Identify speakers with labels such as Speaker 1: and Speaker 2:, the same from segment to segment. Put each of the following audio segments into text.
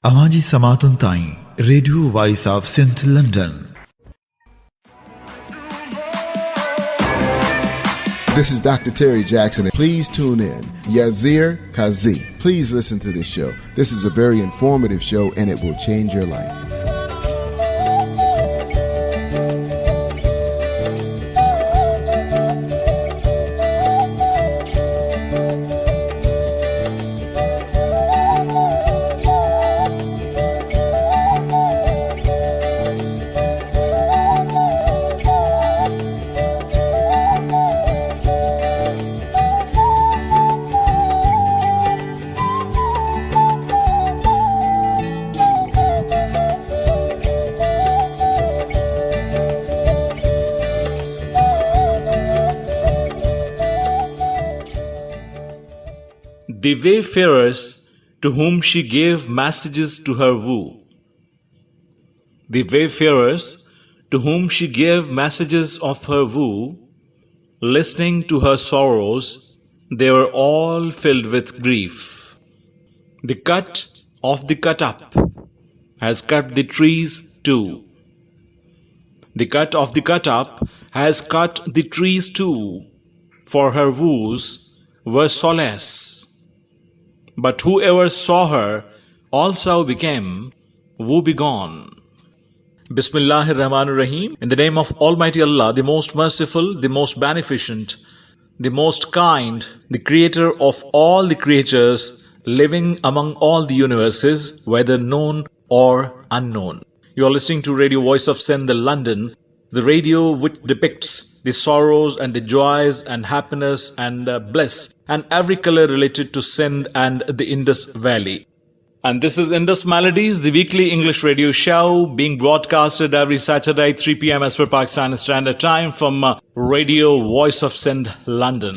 Speaker 1: अवाजी समातुन ताई radio voice of Sindh London.
Speaker 2: This is Dr. Terry Jackson. Please tune in. Yazir Kazi. Please listen to this show. This is a very informative show and it will change your life.
Speaker 3: The wayfarers to whom she gave messages to her woo. The wayfarers to whom she gave messages of her woo, listening to her sorrows, they were all filled with grief. The cut of the cut up has cut the trees too. The cut of the cut up has cut the trees too, for her woos were solace. But whoever saw her also became woebegone. Bismillahir Rahmanir Rahim. In the name of Almighty Allah, the most merciful, the most beneficent, the most kind, the creator of all the creatures living among all the universes, whether known or unknown. You are listening to Radio Voice of Sindh, London, the radio which depicts the sorrows and the joys and happiness and bliss and every color related to Sindh and the Indus Valley. And this is Indus Melodies, the weekly English radio show being broadcasted every Saturday 3 p.m. as per Pakistan Standard Time from Radio Voice of Sindh, London.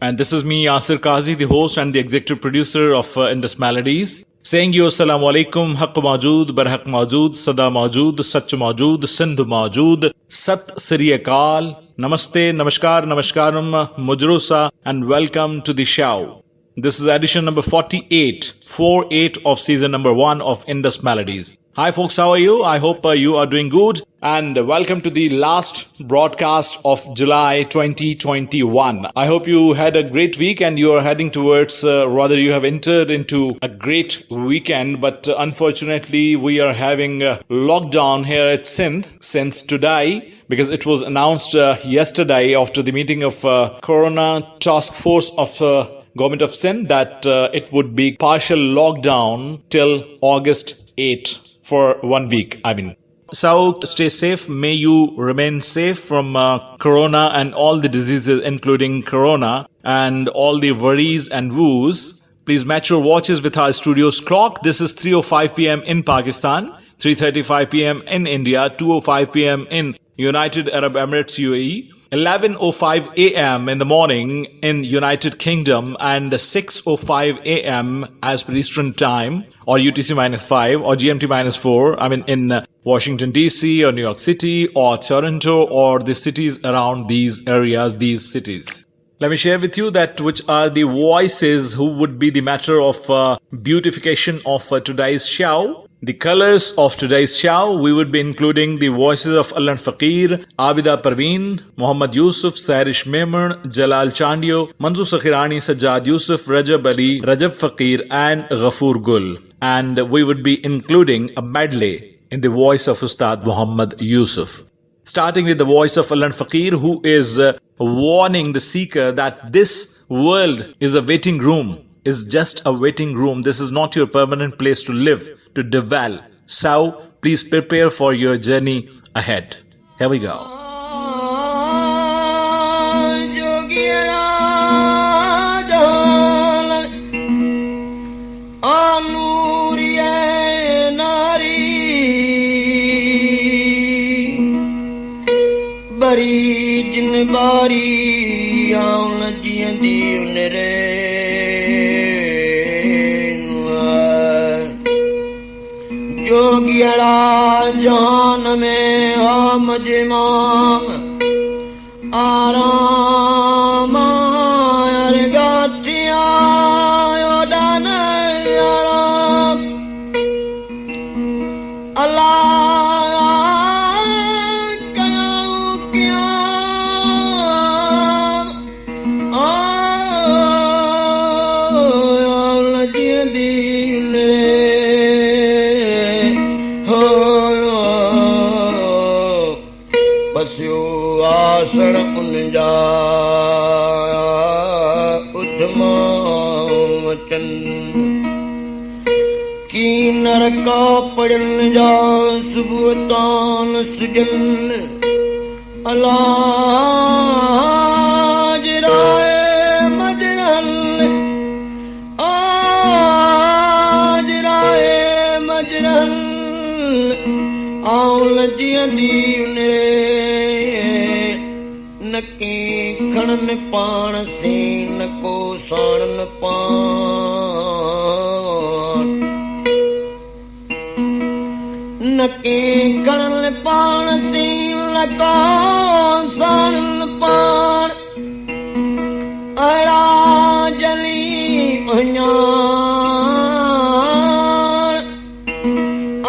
Speaker 3: And this is me, Yasir Kazi, the host and the executive producer of Indus Melodies, saying you Assalamu Alaikum, Haqq Maujood, Barhaq Maujood, Sada Maujood, Sach Maujood, Sindh Maujood, Sat Sri Akal, Namaste, Namaskar, Namaskaram, Mujrosa, and welcome to the show. This is edition number 48 of season number 1 of Indus Melodies. Hi folks, how are you? I hope you are doing good, and welcome to the last broadcast of July 2021. I hope you had a great week and you are heading towards, rather you have entered into a great weekend, but unfortunately we are having a lockdown here at Sindh since today, because it was announced yesterday after the meeting of Corona Task Force of Government of Sindh that it would be partial lockdown till August 8 for 1 week. So stay safe. May you remain safe from Corona and all the diseases, including Corona and all the worries and woes. Please match your watches with our studio's clock. This is 3:05 p.m. in Pakistan, 3:35 p.m. in India, 2:05 p.m. in United Arab Emirates UAE, 11:05 a.m. in the morning in United Kingdom, and 6:05 a.m. as per Eastern Time, or UTC-5 or GMT-4, in Washington DC or New York City or Toronto or the cities around these areas, these cities. Let me share with you that which are the voices who would be the matter of beautification of today's show. The colors of today's show, we would be including the voices of Allan Faqir, Abida Parveen, Muhammad Yusuf, Sairish Memon, Jalal Chandio, Manzoor Sakhirani, Sajjad Yusuf, Rajab Ali, Rajab Faqir, and Ghafoor Gul. And we would be including a medley in the voice of Ustad Muhammad Yusuf. Starting with the voice of Allan Faqir, who is warning the seeker that this world is a waiting room, is just a waiting room. This is not your permanent place to live, to dwell. So, please prepare for your journey ahead. Here we go.
Speaker 4: जोगियड़ा जान में हो मजमाम आराम अरगातिया ओडान आराम आसण उनजा उधमा वचन की नरका पढ़न जा सुबह तान सुजन अलाज राय मजरल आज राय मजरल आउं लजियंदी ने नकी खणन पाण से न को साणन पाण नकी खणन पाण से न को साणन पाण अड़ा जली उन्याण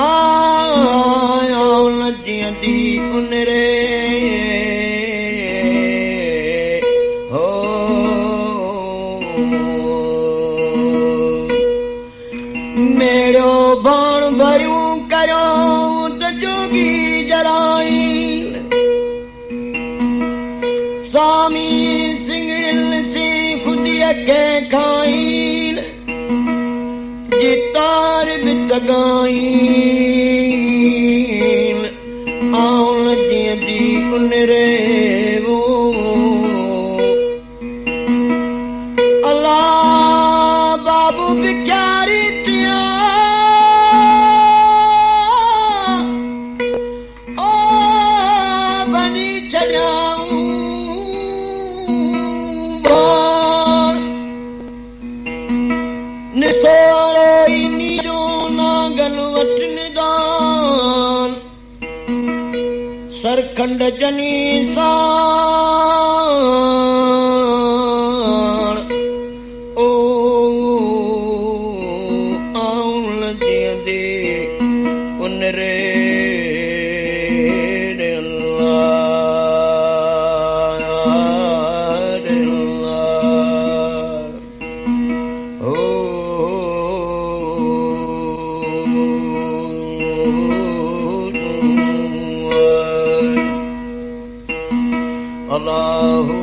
Speaker 4: आउं लजियंदी उनरे मेरो बाण भरियूं करो त जोगी जराईन स्वामी सिंगड़िल से खुदिया के खाईन जितार बितगाईन आउं लजियंदी उनरे वो अल्लाह बाबू बिचारी सरखंड जनी साण ओ आउं लजियंदी उनरे Allahu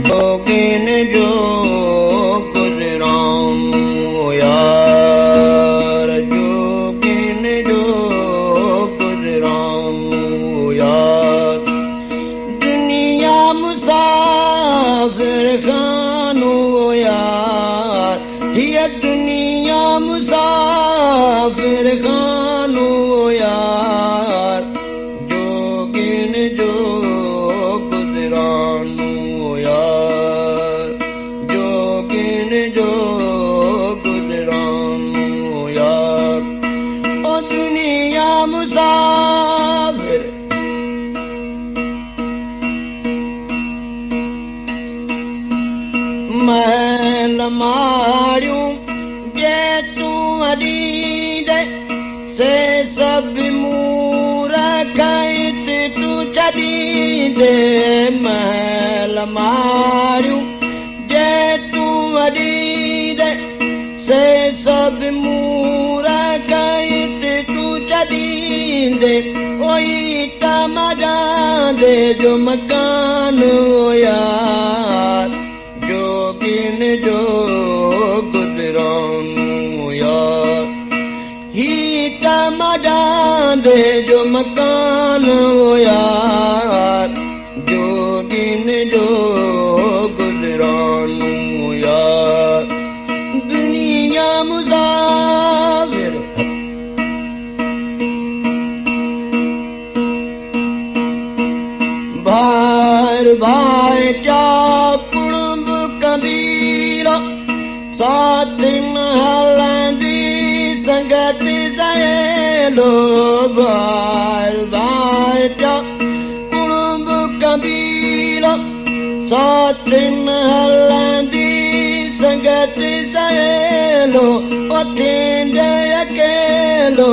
Speaker 4: जोगिन जो गुजराम यार जोगिन जो गुजराम यार दुनिया मुसाफिर खानो यार ये दुनिया मुसाफिर खानो यार जोगिन जो गुजरानो यार जोगिन जो गुजरानो यार ओ दुनिया मुसाफिर महल मारियूं जे तूं अॾींदे से सब मूर खैत तूं छॾींदे महल मारियूं जे तूं अॾींदे से सब मूर खैत तूं छॾींदे ओई त मजांदे जो मकान यार जोगिन जो गुजरानो यार ही त मजांदे जो मकान यार जोगिन जो गुजरानो यार दुनिया मुसाफिर भार भाई जा कुड़ुंब कबीरा साथ हलंदी संगत सहेलो भार भाई जा कुड़ुंब कबीरा साथ हलंदी संगत सहेलो ओ तींदे अकेलो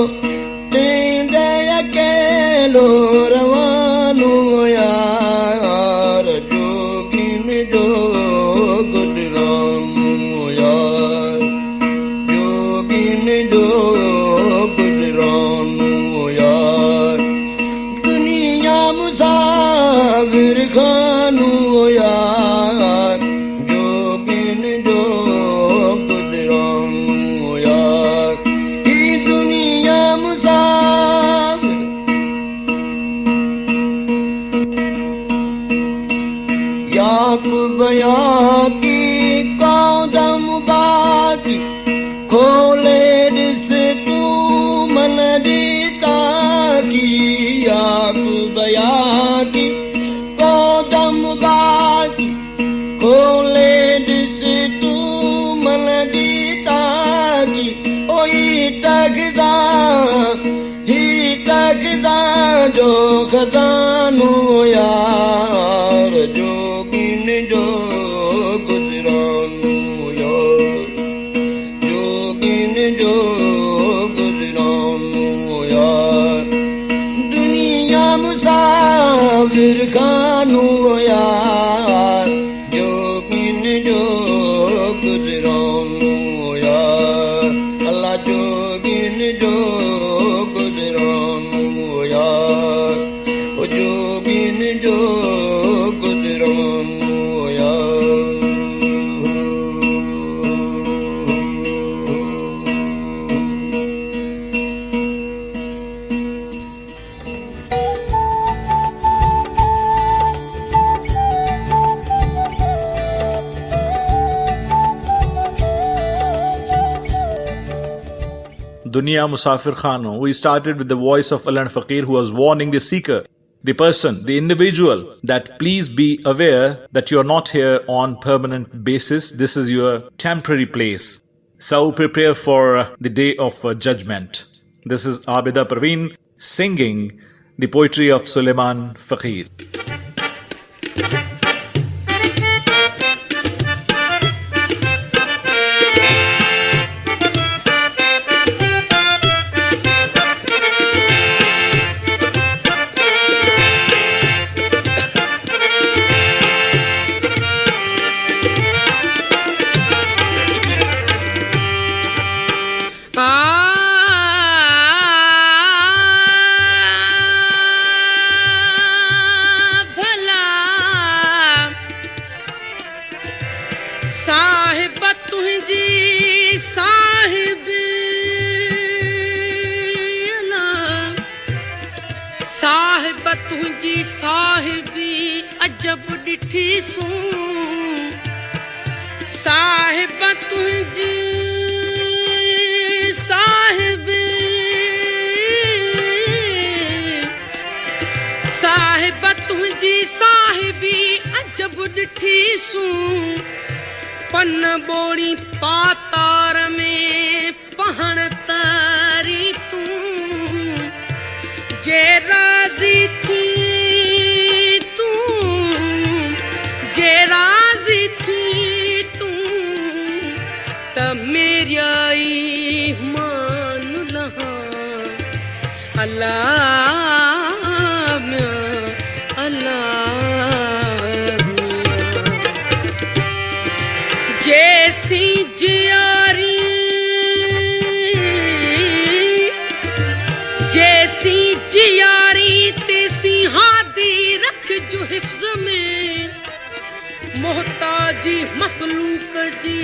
Speaker 4: जो खजानो यार जोगिन जो गुजरानो यार जोगिन जो गुजरानो यार दुनिया मुसाफिर खानो यार जोगिन जो गुजरानो यार अल्लाह जोगिन जो गुजरानो यार ओ जोगिन जो गुजरानो यार
Speaker 3: Dunya Musafir Khano, we started with the voice of Alan Faqir, who was warning the seeker, the person, the individual, that please be aware that you are not here on permanent basis. This is your temporary place. So prepare for the day of judgment. This is Abida Parveen singing the poetry of Suleiman Faqir.
Speaker 5: Sahib तुझी साहिबी साहिब तुझी साहिबी अजब डिठी सू साहिब तुझी साहिबी साहिब तुझी साहिबी अजब डिठी सू पन बोड़ी पातार में पहण तारी तू जे राजी थी तू जे राजी थी तू त मेरा ईमान लहा अल्लाह जैसी जियारी जैसी जियारी तेसी हादी रख जो हिफ्ज में मोहताजी मखलूक जी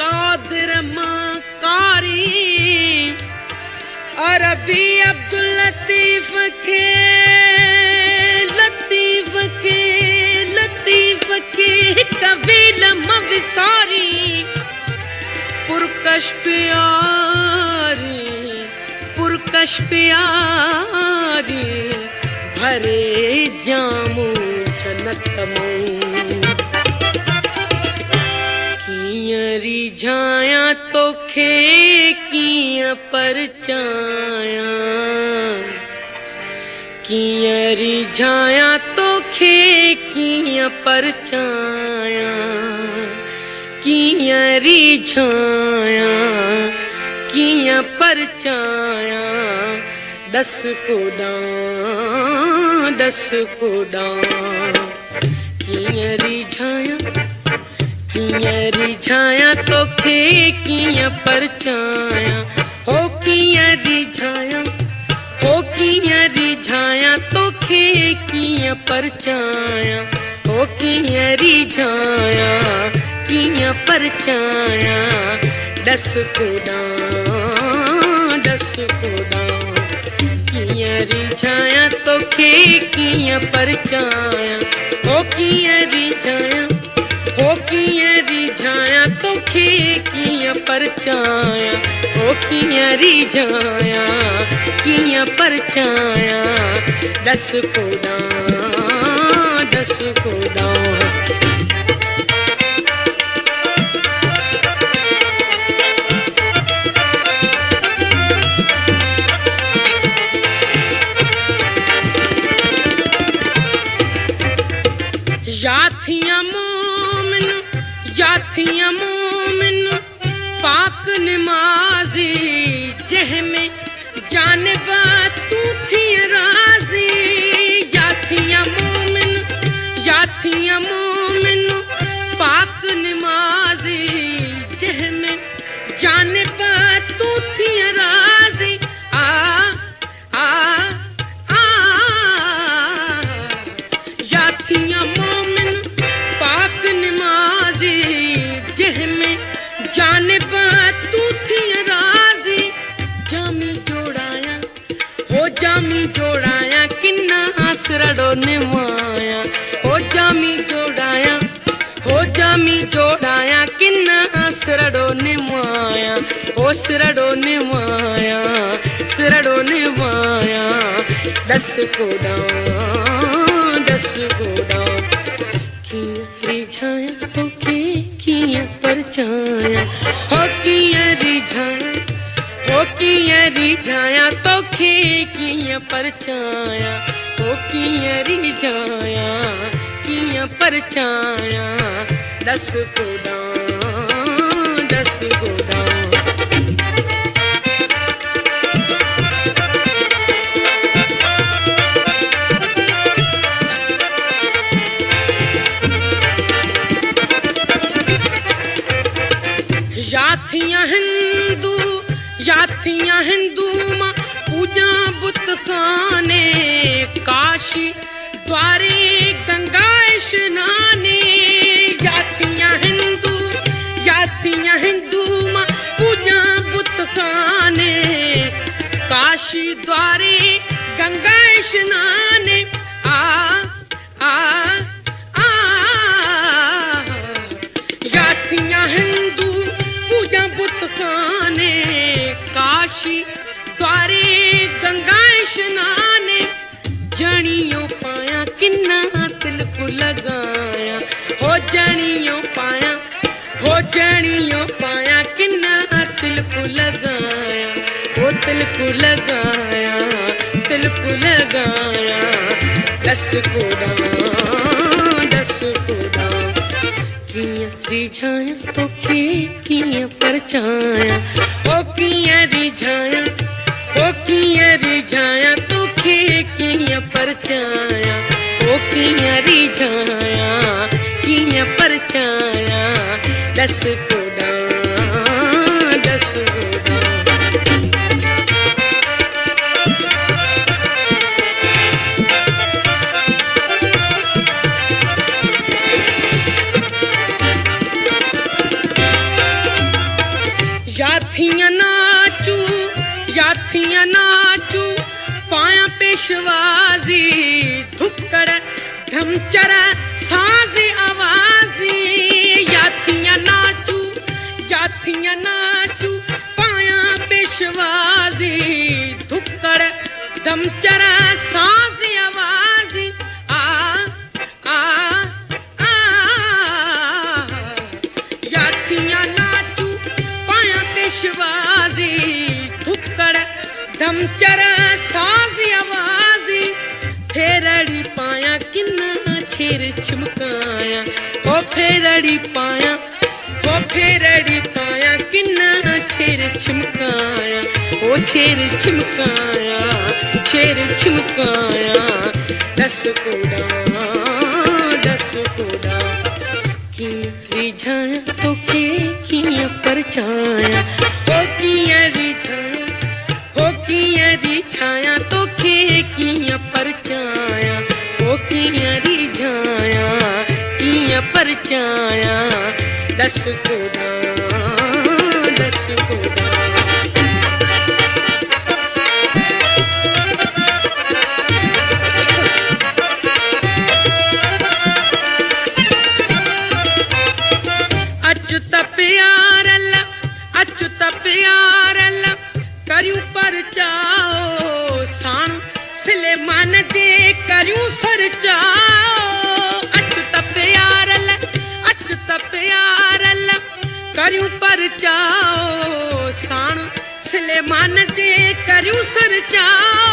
Speaker 5: कादिर मकारी अरबी अब्दुल लतीफ के कबील मविसारी पुरकश प्यारी भरे जामू जन्नत मऊं कियां रिझाया तोखे कियां परचाया कियां रिझाया तोखे कियां परचाया कियां रिझाया कियां परचाया दस को डां कियां रिझाया तोखे कियां परचाया हो कियां रिझाया तोखे कियां परचाया हो कियां रिझाया कियां परचाया दस को डां कियां रिझाया तोखे कियां परचाया हो कियां रिझाया तोखे कियां परचाया हो कियां रिझाया कियां परचाया दस को डां याथियां मोमिन पाक नमाजी जह में जानबा तू थी राजी। याथियां मोमिन पाक नमाजी जह में जानबा तू थी राजी। याथियां मोमिन पाक नमाजी जह में जानबा तू थी राजी। जामी जोड़ाया किन्ना आसरड़ो निमाया। जामी जोड़ाया किन्ना आसरड़ो निमाया। सिरड़ो निमाया दस को किया रिझाया तो के किया परछाया। किया रिझाया तो खे किया परछाया। किया परछाया दस को याथियां हिंदू मां पूजा बुत खाने। काशी द्वारे गंगा स्नाने। याथियां हिंदू मां पूजा बुत खाने। काशी द्वारे गंगा स्नाने। याथियां हिंदू पूजा बुत खाने। काशी द्वारे गंगा स्नाने। जणियों पाया किन्ना तिलक लगाया। जणियों पाया किन्ना तिलक लगाया। तिलक लगाया दस को किया रिझाया तो के किया परछाया। किया रिझाया तो के किया परछाया। किया परछाया दस को याथियां नाचू पाया पेशवाजी। धुक्कड़ धमचर साज आवाजी। याथियां नाचू पाया पेशवाजी। धुक्कड़ धमचर साज आवाजी। याथियां नाचू पाया पेशवाजी। धुक्कड़ धमचर साज आवाजी। फेरड़ी पाया किन्ना छेर छिमकाया। फेरड़ी पाया किन्ना छेर छिमकाया। छेर छिमकाया दस को किया रिझाया तो के किया परछाया। किया रिझाया तो के किया परछाया। किया परछाया दस को अच्युत प्यारल करियूं परचाओ। साण सिलेमान जे करियूं सरचाओ। अच्युत प्यारल करियूं परचाओ। साण सिलेमान जे करियूं सरचाओ।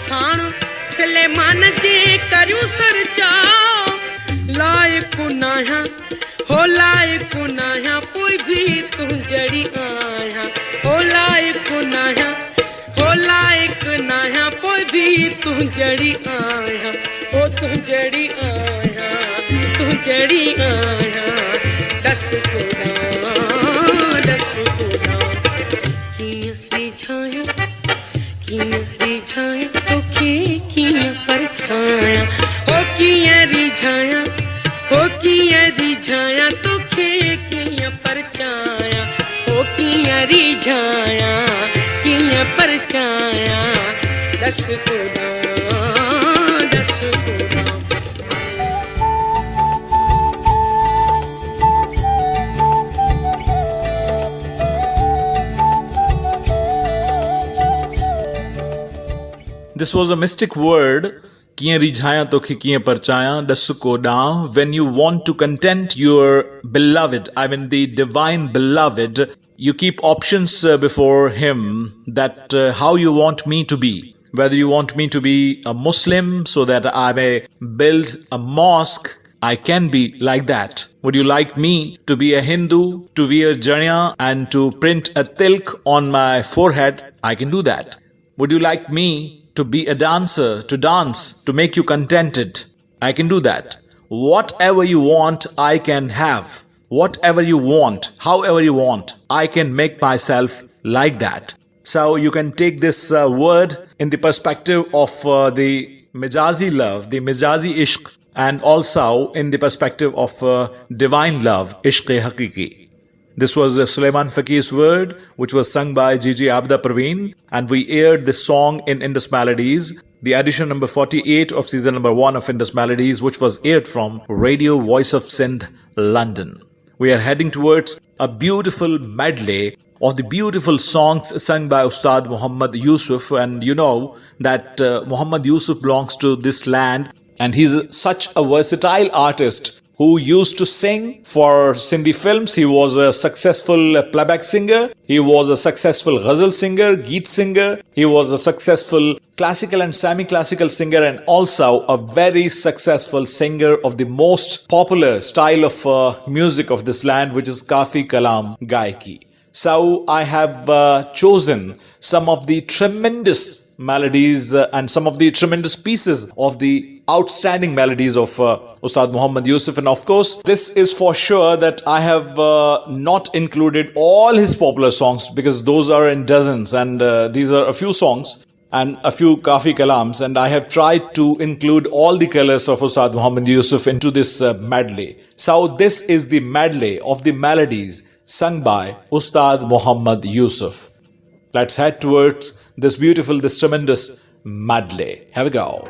Speaker 5: साण सलेमान जे करियूं सरचाओ लाइक नाया हो लाइक नाया पोइ भी तूं जड़ी आया हो लाइक नाया हो लाइक नाया पोइ भी तूं जड़ी आया हो तूं जड़ी आया दस कोड़ा कियां रिझाया तोखे कियां परछाया हो कियां रिझाया तोखे कियां परछाया हो कियां रिझाया कियां परछाया दस कोड़ा
Speaker 3: This was a mystic word, kiyan rijhaya tokhe kiyan parchaya, dasuko da. When you want to content your beloved, I mean the divine beloved, you keep options before him that how you want me to be. Whether you want me to be a Muslim so that I may build a mosque, I can be like that. Would you like me to be a Hindu, to wear janya and to print a tilk on my forehead? I can do that. Would you like me to be a dancer, to dance, to make you contented? I can do that. Whatever you want, I can have. Whatever you want, however you want, I can make myself like that. So you can take this word in the perspective of the Mijazi love, the Mijazi ishq, and also in the perspective of divine love, ishq-e-haqiqi. This was Sulaiman Fakir's word, which was sung by Gigi Abda Parveen, and we aired this song in Indus Melodies, the edition number 48 of season number 1 of Indus Melodies, which was aired from Radio Voice of Sindh, London. We are heading towards a beautiful medley of the beautiful songs sung by Ustad Muhammad Yusuf, and you know that Muhammad Yusuf belongs to this land, and he's such a versatile artist who used to sing for Sindhi films. He was a successful playback singer. He was a successful ghazal singer, geet singer. He was a successful classical and semi-classical singer, and also a very successful singer of the most popular style of music of this land, which is Kafi Kalam Gaiki. So I have chosen some of the tremendous melodies and some of the tremendous pieces of the outstanding melodies of Ustad Muhammad Yusuf. And of course, this is for sure that I have not included all his popular songs, because those are in dozens, and these are a few songs and a few Kafi Kalams, and I have tried to include all the colors of Ustad Muhammad Yusuf into this medley. So this is the medley of the melodies sung by Ustad Muhammad Yusuf. Let's head towards this beautiful, this tremendous medley. Here we go.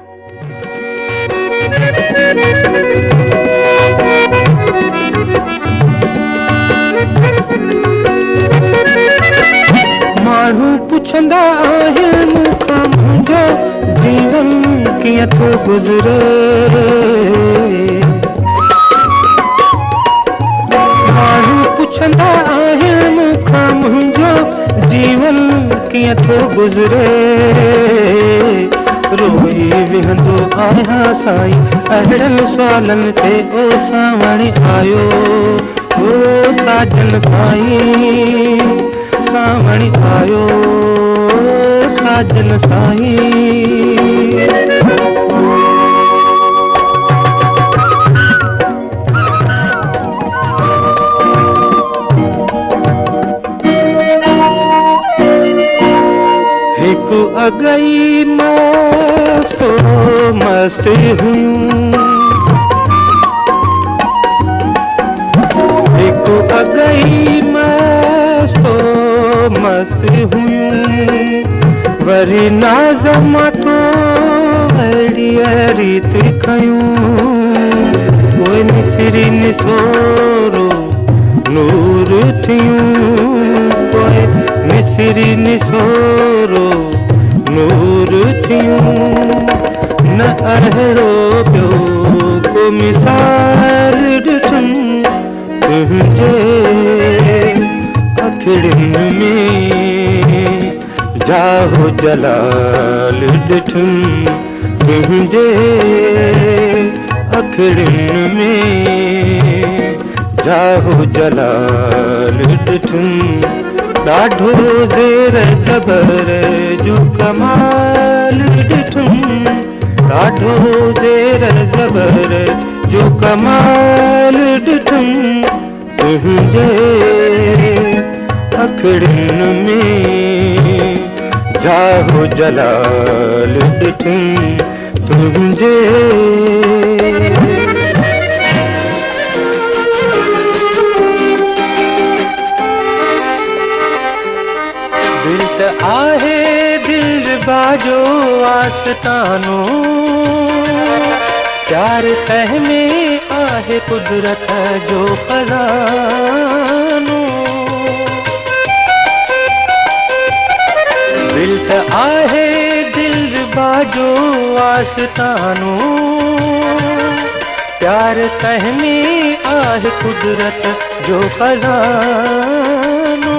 Speaker 6: माण्हू पुछंदा आहिनि मूंखां मुंहिंजो जीवन कीअं थो गुज़रे माण्हू पुछंदा आहिनि मूंखां मुंहिंजो जीवन कीअं थो गुज़रे रोई विहंदो आहियां साईं अहिड़नि सुवालनि ते ओ सावण आयो ओ साजन साईं सावण आयो साजन साईं हिकु अगई मस्तो मस्त हुयूं हिकु अगई मस्तो मस्त हुयूं वरी नाज़मा तो अहिड़ी रीत खयूं पोइ निसिरी निसोरो नूर थियूं पोइ निसिरी निसोरो नूर थियूं न अहिड़ो ॿियो को मिसाल ॾिठुम तुंहिंजे अखिड़ियुनि में जाहो जलाल ॾिठुम तुंहिंजे अखिड़ियुनि में, जाहो जलाल ॾिठुम ॾाढो ज़ेर ज़बर जो कमाल ॾिठुम, ॾाढो ज़ेर ज़बर जो कमाल ॾिठुम तुंहिंजे अखिड़ियुनि में, जाहो जलाल ॾिठुम तुंहिंजे। दिल त आहे दिलरुबा जो आस्तानो, प्यार तह में आहे कुदरत जो खजानो। दिल त आहे दिलरुबा जो आस्तानो, प्यार तह में आहे कुदरत जो खजानो।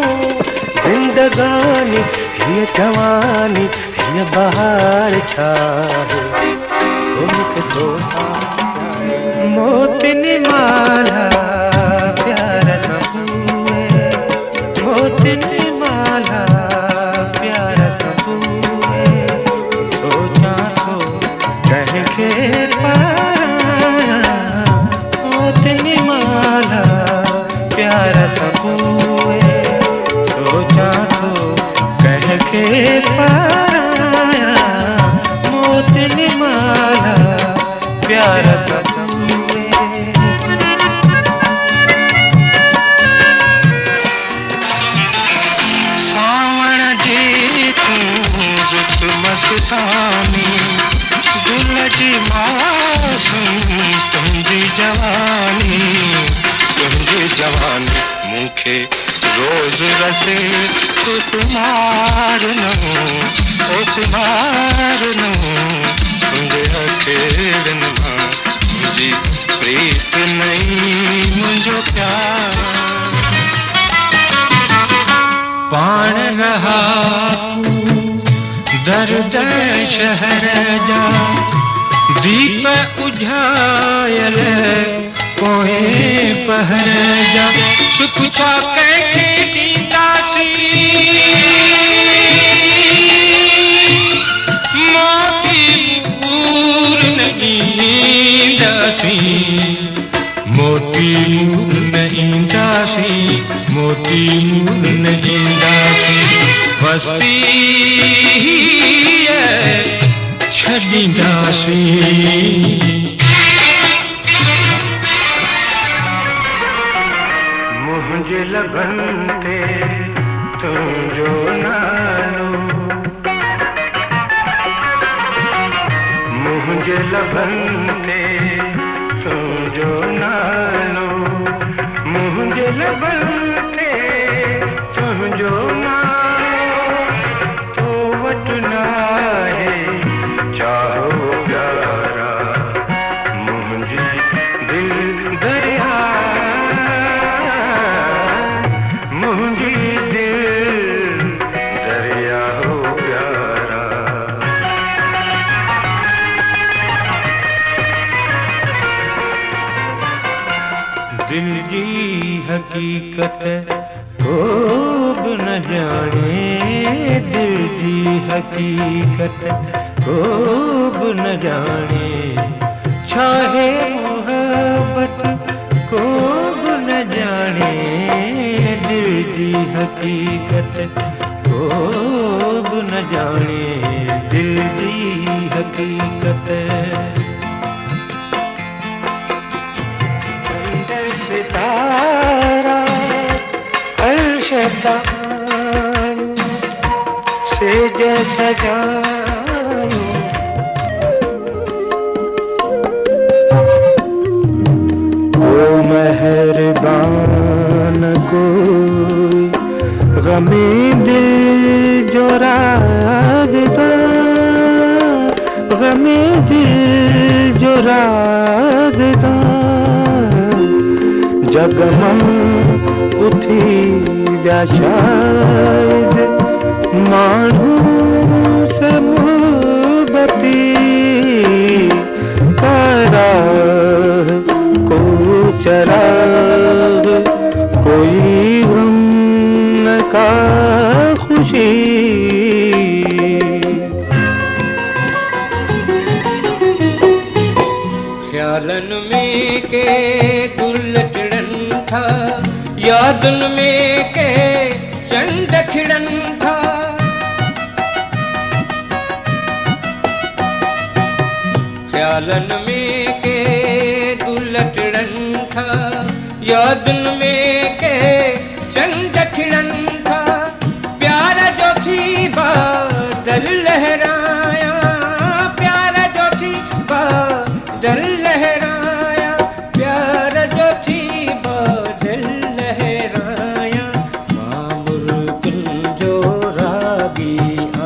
Speaker 6: जिंदगानी ये जवानी ये बहार छाए, उनके तो मोतिनी माला प्यारा सबूए, मोतिनी माला प्यारा सबूए, सोचा तो कह के पारा, मोतिनी माला प्यारा सबूए, सोचा तो कह के पाया, मोतिनी माला प्यारा सबूए। सावण जी तूं रुत मस्तानी, गुल जी मासूम तुंहिंजी जवानी, तुंहिंजी जवानी मूंखे रोज रसे कुमारनो, ओ कुमारनो, तुंहिंजे अखिड़ियुनि मां मुंहिंजी प्रीत नहीं मुंहिंजो प्यार। पाण रहा दर्द शहर जा, दीप उझायल पोए पहर जा, सुख छा कंहिंखे ॾींदासीं, मोती मूर न ईंदासीं, मोती मूर न ईंदासीं, मोती मूर न ईंदासीं, बस्ती छॾींदासीं। मुंहिंजे लबन ते तुंहिंजो नालो, मुंहिंजे लबन ते तुंहिंजो नालो, मुंहिंजे लबन ते तुंहिंजो नालो, तो वटि नाहे चाहो प्यारा, मुंहिंजी दिल दरिया, मुंहिंजी दिल दरिया हो प्यारा। दिल जी हकीकत को बि न जाने, दिल जी हकीकत को बि न जाने, छाहे मोहब्बत को बि न जाने, दिल जी हकीकत को बि न जाने, दिल जी हकीकत। सितारा अर्श सजायो, सेज सजायो, ओ मेहरबान कोई गमे दिल जो राज़दार, गमे दिल जो राज़दार, जगमग उठी व्या शायद माण्हू से मोहबती करा को चराग कोई गम न का खुशी
Speaker 4: ख्यालन में के गुलटड़न था यादन में के चंद खिड़न था ख्यालन में के गुलटड़न था यादन में के चंद खिड़न था प्यार जो थी बादल लहराया प्यार जो थी बादल लहराया प्यार जो थी बादल लहराया मामुर कुंजो रागी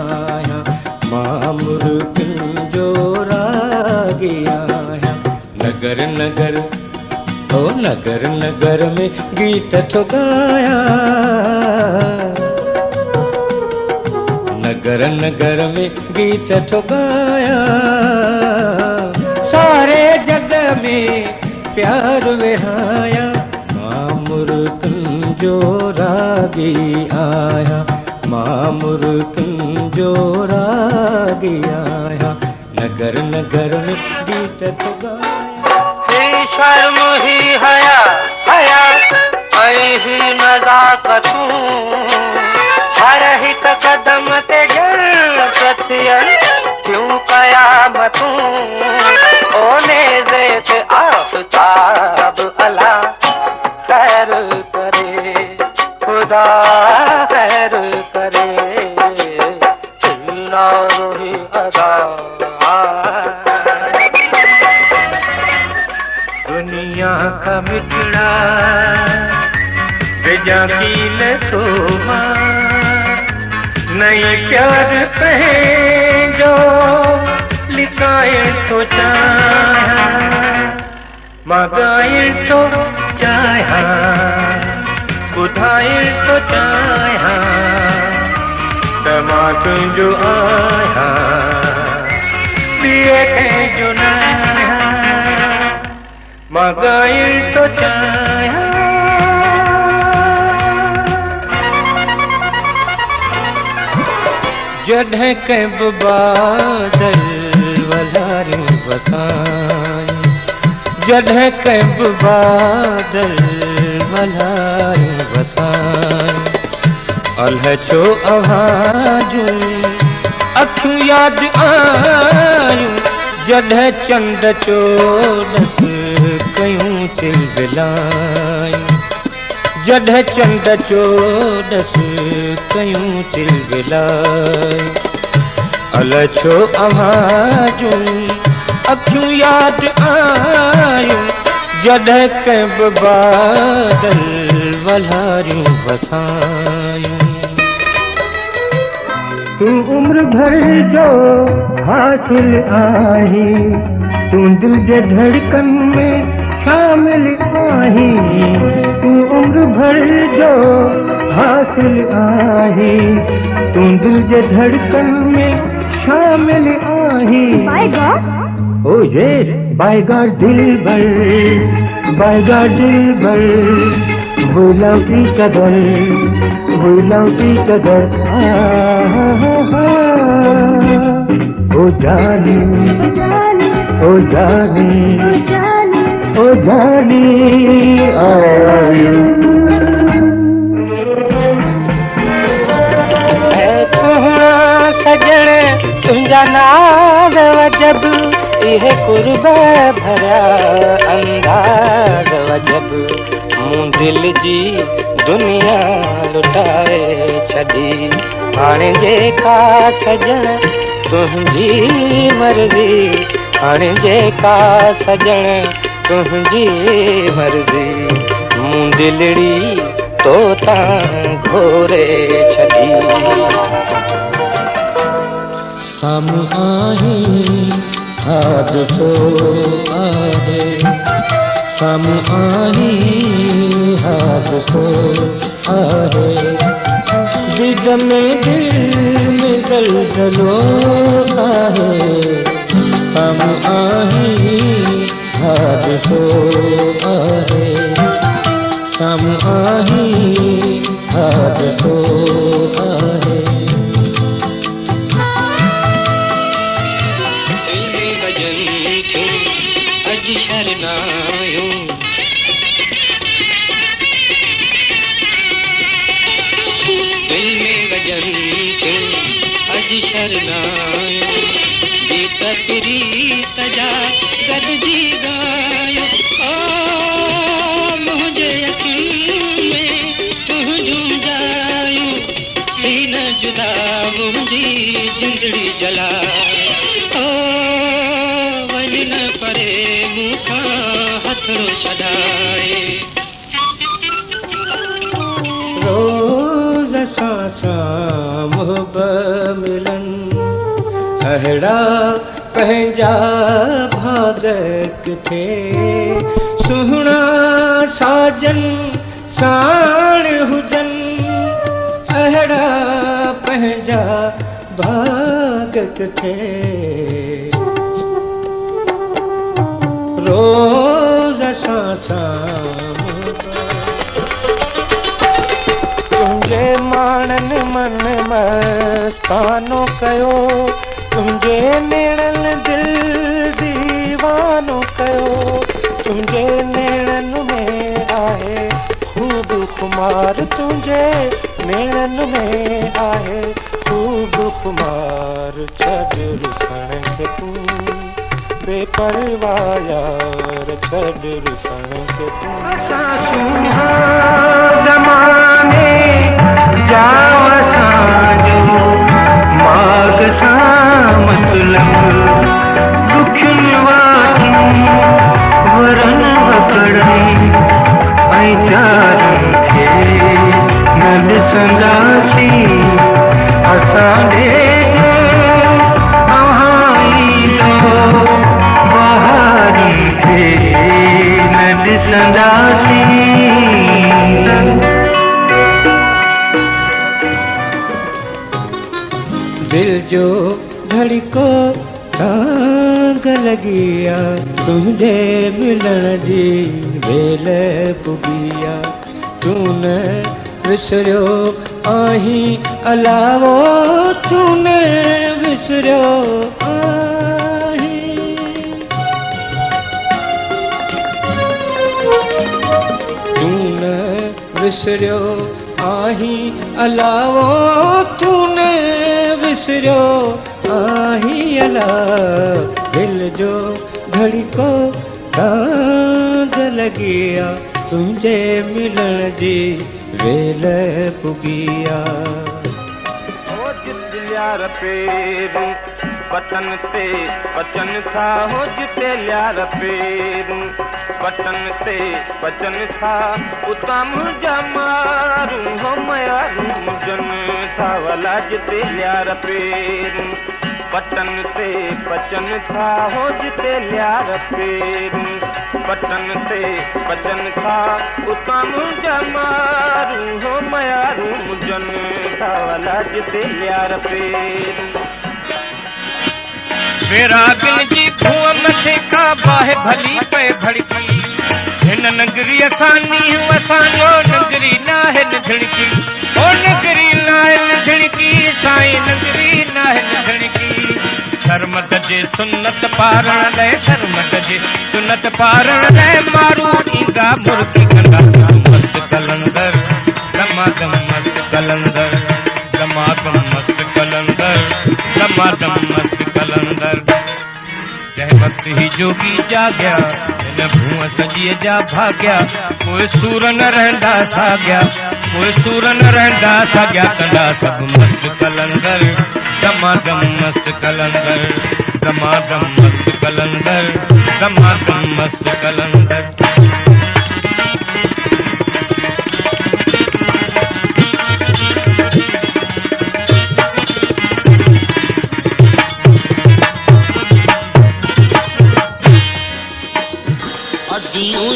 Speaker 4: आया मामुर कुंजो रागी आया नगर नगर ओ नगर नगर में गीत तो गाया नगर नगर में गीत तो गाया सारे जग में प्यार विहाया मामुर कुंजो रागी आया मामुर कुंजो रागी आया नगर नगर में गीत तो गाया
Speaker 6: शर्म ही हया हया ही नजाकतू हर हिक कदम ते जल प्रत्यय क्यों कयामतू ओने ज़ेत आफ़ताब अला खैर करे खुदा खैर करे चिल्ला रोही अदा दुनिया का मिटड़ा बेजा कील थोमा नई प्यार पे जो लिखाए तो चाहा मगाए तो चाहा बुधाए तो चाहा दमाग जो आया पिए के जो नया मगाए तो चाहा
Speaker 4: जॾहिं कंहिं बि बादल वधारे वसाई जॾहिं कंहिं बि बादल वधारे वसाई अल्ह छो आवाजूं अखियूं यादि आयूं जॾहिं चंड चोॾस कयूं तिलबिलायूं जॾहिं चंड चोॾस कयूं तिलबिलायूं अल्ह छो आवाजूं अखियूं यादि आयूं जॾहिं कंहिं बि बादल वल्हारियूं वसायूं
Speaker 6: तू उम्र भर जो हासिल आही तू दिल जे धड़कन में शामिल आही तू उम्र भर जो हासिल आही तू दिल जे धड़कन में शामिल आही
Speaker 7: by god
Speaker 6: oh yes by god दिलबर we love each other ओ जानी ओ जानी ओ जानी सोहना सजण तुंहिंजा नाज़ वजब इहे कुर्ब भरिया अंदाज़ वजब मूं दिल जी दुनिया लुटाए छॾी हाणे जेका सजण तुंहिंजी मर्ज़ी हाणे जेका सजण तुंहिंजी मर्ज़ी मूं दिलड़ी तो तां घोरे छॾी साम्हूं आहीं हादिसो आहे साम्हूं आहीं हादिसो आहे
Speaker 7: दिग में दिल में जलजलो आहे, सम आही हादसो आहे, सम आही हादसो आहे।
Speaker 8: दिल में भजन छो अज शरनायो, दिल में भजन छो अज शरनायो, गीत प्रीत जा गरजी गायो। ओ मुझे यकीन में तू झूम जायो, थी न जुदा मुझी जिंदड़ी जला। ओ वञ न परे मूंखां हथड़ो छॾाए।
Speaker 7: रोज़ सां सां मुहब मिलन, अहिड़ा पंहिंजा भाग किथे। सुहिणा साजन साण हुजन, अहिड़ा पंहिंजा भाग किथे। रोज़ सां सां तुंहिंजे माणनि मन मस्तानो कयो, तुंहिंजे नेणनि दिल दीवानो कयो। तुंहिंजे नेणनि में आहे ख़ूब खुमार, तुंहिंजे नेणनि में आहे ख़ूब खुमार। छॾ रुसण खे तूं बेपरवाह यार, छॾ रुसण खे तूं। ज़माने जाओ असांजो माग सां मतलब, दुखियुनि वाठियूं वरन वकड़नि ऐं चारनि खे न ॾिसंदासीं असां ॾे अव्हां ईंदो बहारी खे न ॾिसंदासीं। दिल जो धड़को तांग लगिया, तुंहिंजे मिलण जी वेल पुगिया। तूं न विसरियो आहीं अलावो, तूं न विसरियो आहीं। तूं न विसरियो आहीं अलावो, तूं न विसरियो आहीं अला। दिल जो धड़को तांग लगिया, तुंहिंजे मिलण जी वेल पुगिया।
Speaker 9: हो जिते यार पेरू बटन ते बचन था, हो जिते यार पेरू बटन ते बचन था, उतां मुंहिंजा मारू हो मयारू मुंजन था वला। जिते यार पेरू बटन ते बचन था, हो जिते यार पेरू बटन ते बचन था, उतां मुंहिंजा मारू हो मयारू मुंजन था वला। जिते यार पेरू
Speaker 10: वेरागन जी खूह मथे खां बाहि भली पए भड़की, हिन नगरी असानी असांजो नगरी नाहे निधड़की। ओ नगरी नाहे निधड़की, साईं नगरी नाहे निधड़की। सरमद जे सुन्नत पारण लाइ, सरमद जे सुन्नत पारण लाइ मारू ईंदा मुर्गी कंदा मस्त कलंदर, दमादम मस्त कलंदर, दमादम मस्त कलंदर, दमादम मस्त कलंदर। जंहिं वक्त ही जोगी जाग्या, हिन भूअ सॼीअ जा भाग्या। कोई सूर न रहंदा साॻिया, कोई सूर न रहंदा साॻिया। कंदा सभु मस्त कलंदर, दमादम मस्त कलंदर, दमादम मस्त कलंदर, दमादम मस्त कलंदर।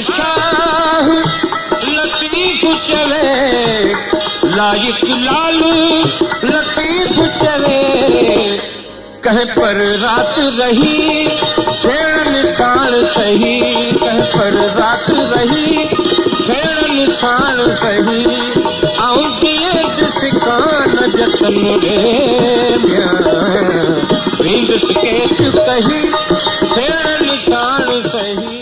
Speaker 7: शाह लतीफ चवे ला लायक लाल लतीफ चले कहीं पर रात रही फेर निशान सही कहीं पर रात रही फेर निशान सही आउंदी दिसकान जतन रे नींद के कही फेर निशान सही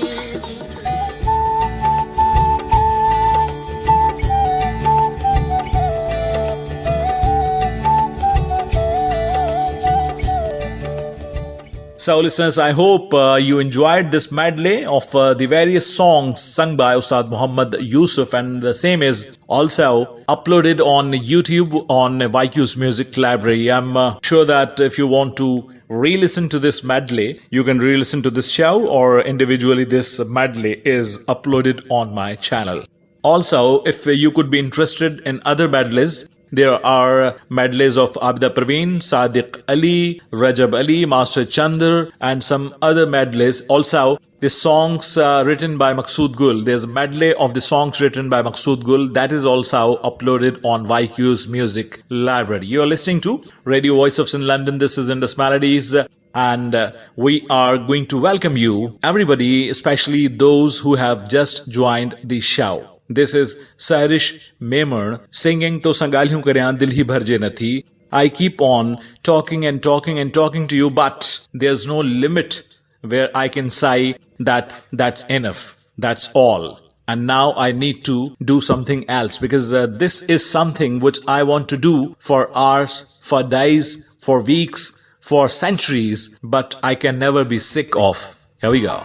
Speaker 3: So, listeners, I hope you enjoyed this medley of the various songs sung by Ustad Muhammad Yusuf, and the same is also uploaded on YouTube on YQ's Music Library. I'm sure that if you want to re-listen to this medley, you can re-listen to this show, or individually this medley is uploaded on my channel. Also, if you could be interested in other medleys, there are medleys of Abida Praveen, Sadiq Ali, Rajab Ali, Master Chandar, and some other medleys. Also, the songs written by Maqsood Gul. There's a medley of the songs written by Maqsood Gul that is also uploaded on YQ's Music Library. You are listening to Radio Voice of Sin London. This is Indus Melodies. And we are going to welcome you, everybody, especially those who have just joined the show. This is Sairish Memon singing To Sangalhyun Karyan Dil Hi Bharje Nathi. I keep on talking and talking and talking to you, but there's no limit where I can say that that's enough. That's all. And now I need to do something else, because this is something which I want to do for hours, for days, for weeks, for centuries, but I can never be sick of. Here we go.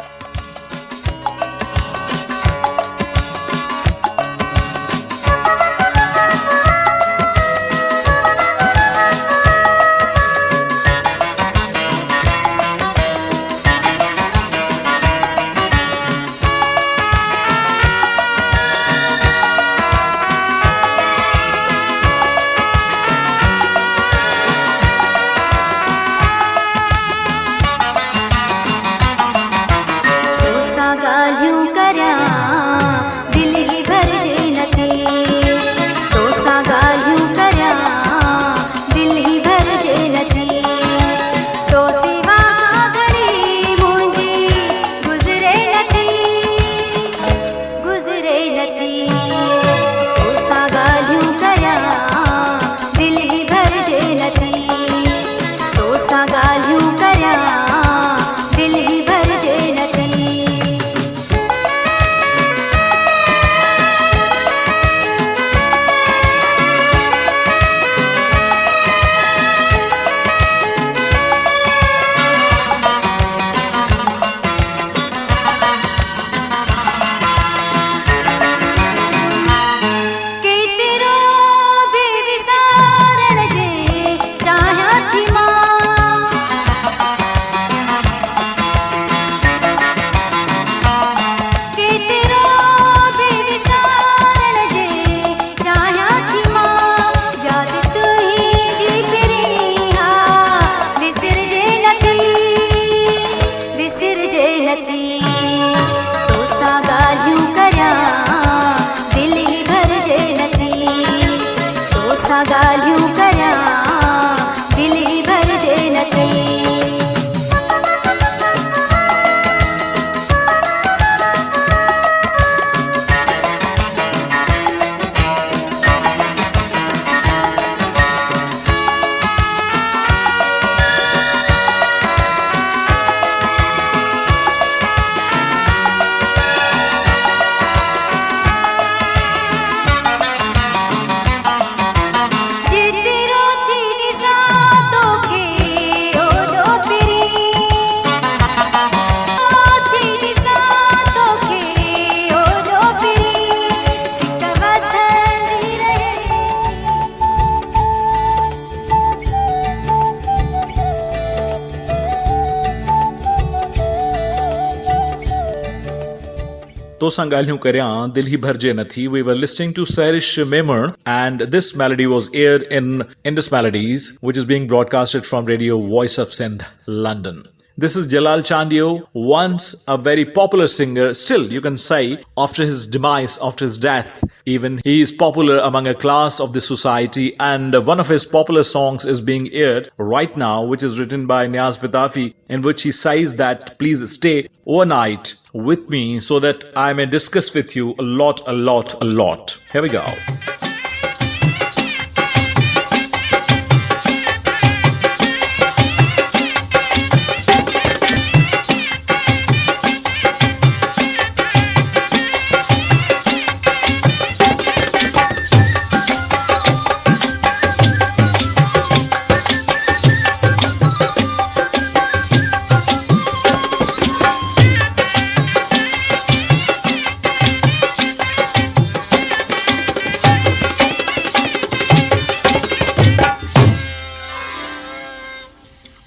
Speaker 3: To Sangalhyun Karyan Dil Hi Bharje Nathi. We were listening to Sairish Memon, and this melody was aired in Indus Melodies, which is being broadcasted from Radio Voice of Sindh, London. This is Jalal Chandio, once a very popular singer. Still, you can say, after his demise, after his death, even he is popular among a class of the society. And one of his popular songs is being aired right now, which is written by Niaz Pitafi, in which he says that please stay overnight with me so that I may discuss with you a lot. Here we go.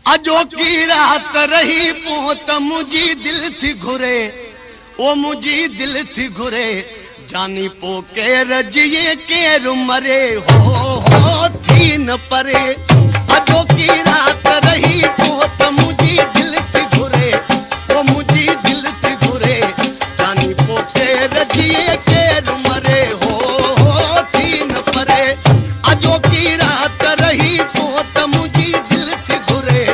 Speaker 11: अजो की रात रही पोत मुझी दिल थी घुरे, ओ मुझी दिल थी घुरे, जानी पो के रजिए के रुमरे हो थी न परे। अजो की रात रही पोत मुझी दिल थी घुरे, ओ मुझी दिल थी घुरे, जानी पो के रजिए के रुमरे हो थी न परे। अजो की रात रही पोत मुझी दिल थी घुरे,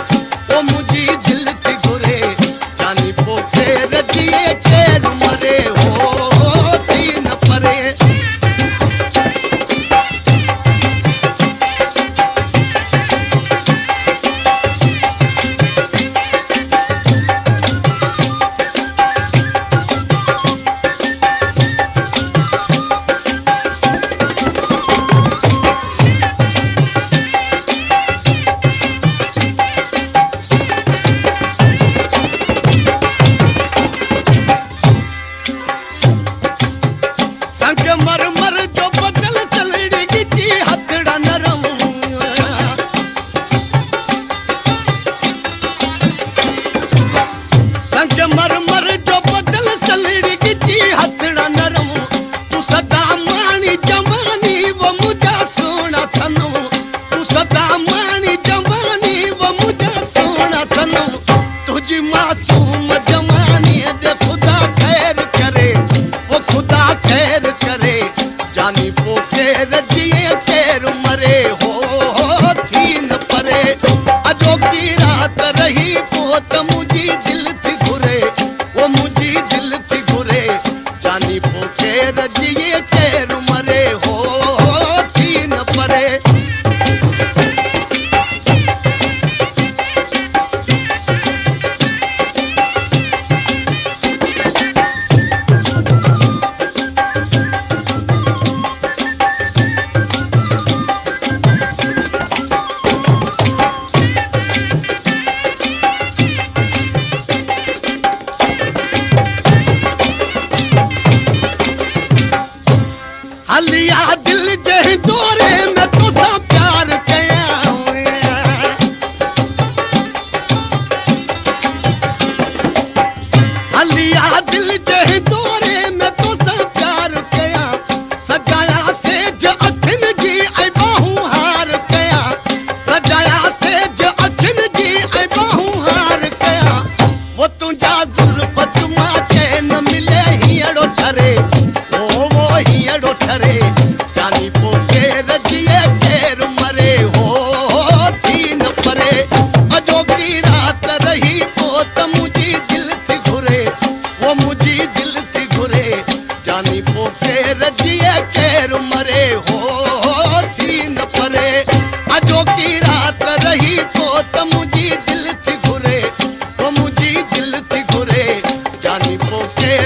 Speaker 11: ओ मुझी दिल थी घुरे, जानी पो के रजिए के रुमरे हो थी न परे।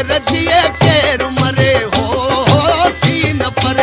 Speaker 11: रजिए के रुमरे हो थी न पर।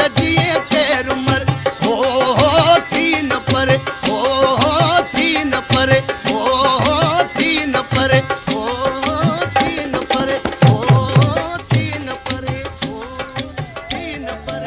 Speaker 11: रजिए के रुमर हो थी न पर हो थी न पर हो थी न पर हो थी न पर हो थी न पर हो थी न पर।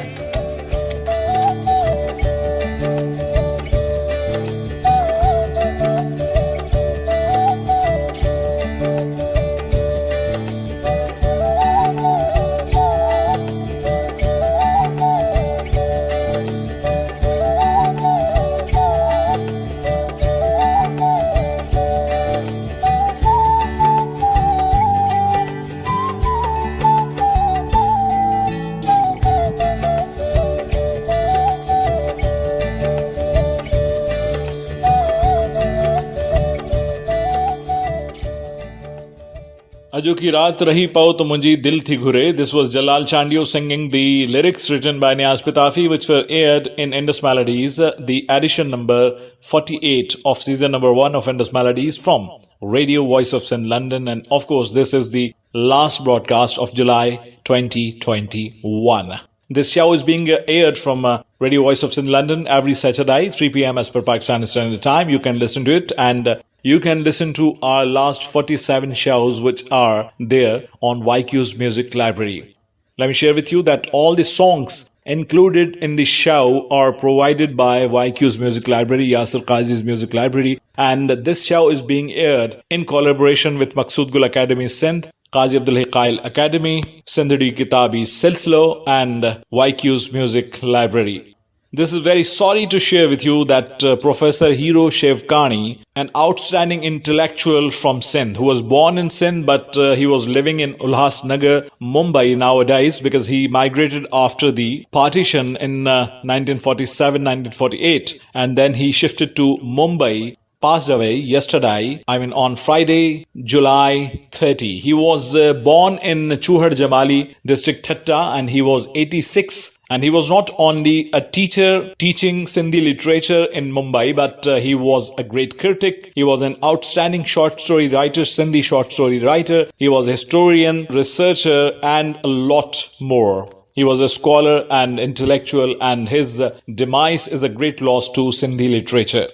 Speaker 3: अजो की रात रही पाओ तो मुंजी दिल थी घुरे. This was Jalal Chandio singing the lyrics written by Niaz Pitafi, which were aired in Indus Melodies, the edition number 48 of season number 1 of Indus Melodies from Radio Voice of Sin London. And of course, this is the last broadcast of July 2021. This show is being aired from Radio Voice of Sin London every Saturday, 3 p.m. as per Pakistan Standard Time. You can listen to it, and you can listen to our last 47 shows which are there on YQ's Music Library. Let me share with you that all the songs included in the show are provided by YQ's Music Library, Yasir Qazi's Music Library, and this show is being aired in collaboration with Maqsood Gul Academy Sindh, Qazi Abdul Haqail Academy, Sindhdi Kitabi Silsilo, and YQ's Music Library. This is very sorry to share with you that Professor Hero Shevkani, an outstanding intellectual from Sindh, who was born in Sindh but he was living in Ulhasnagar, Mumbai nowadays, because he migrated after the partition in 1947-1948, and then he shifted to Mumbai, passed away yesterday, on Friday, July 30. He was born in Chuhar Jamali district, Thatta, and he was 86. And he was not only a teacher teaching Sindhi literature in Mumbai, but he was a great critic. He was an outstanding short story writer, Sindhi short story writer. He was a historian, researcher, and a lot more. He was a scholar and intellectual, and his demise is a great loss to Sindhi literature.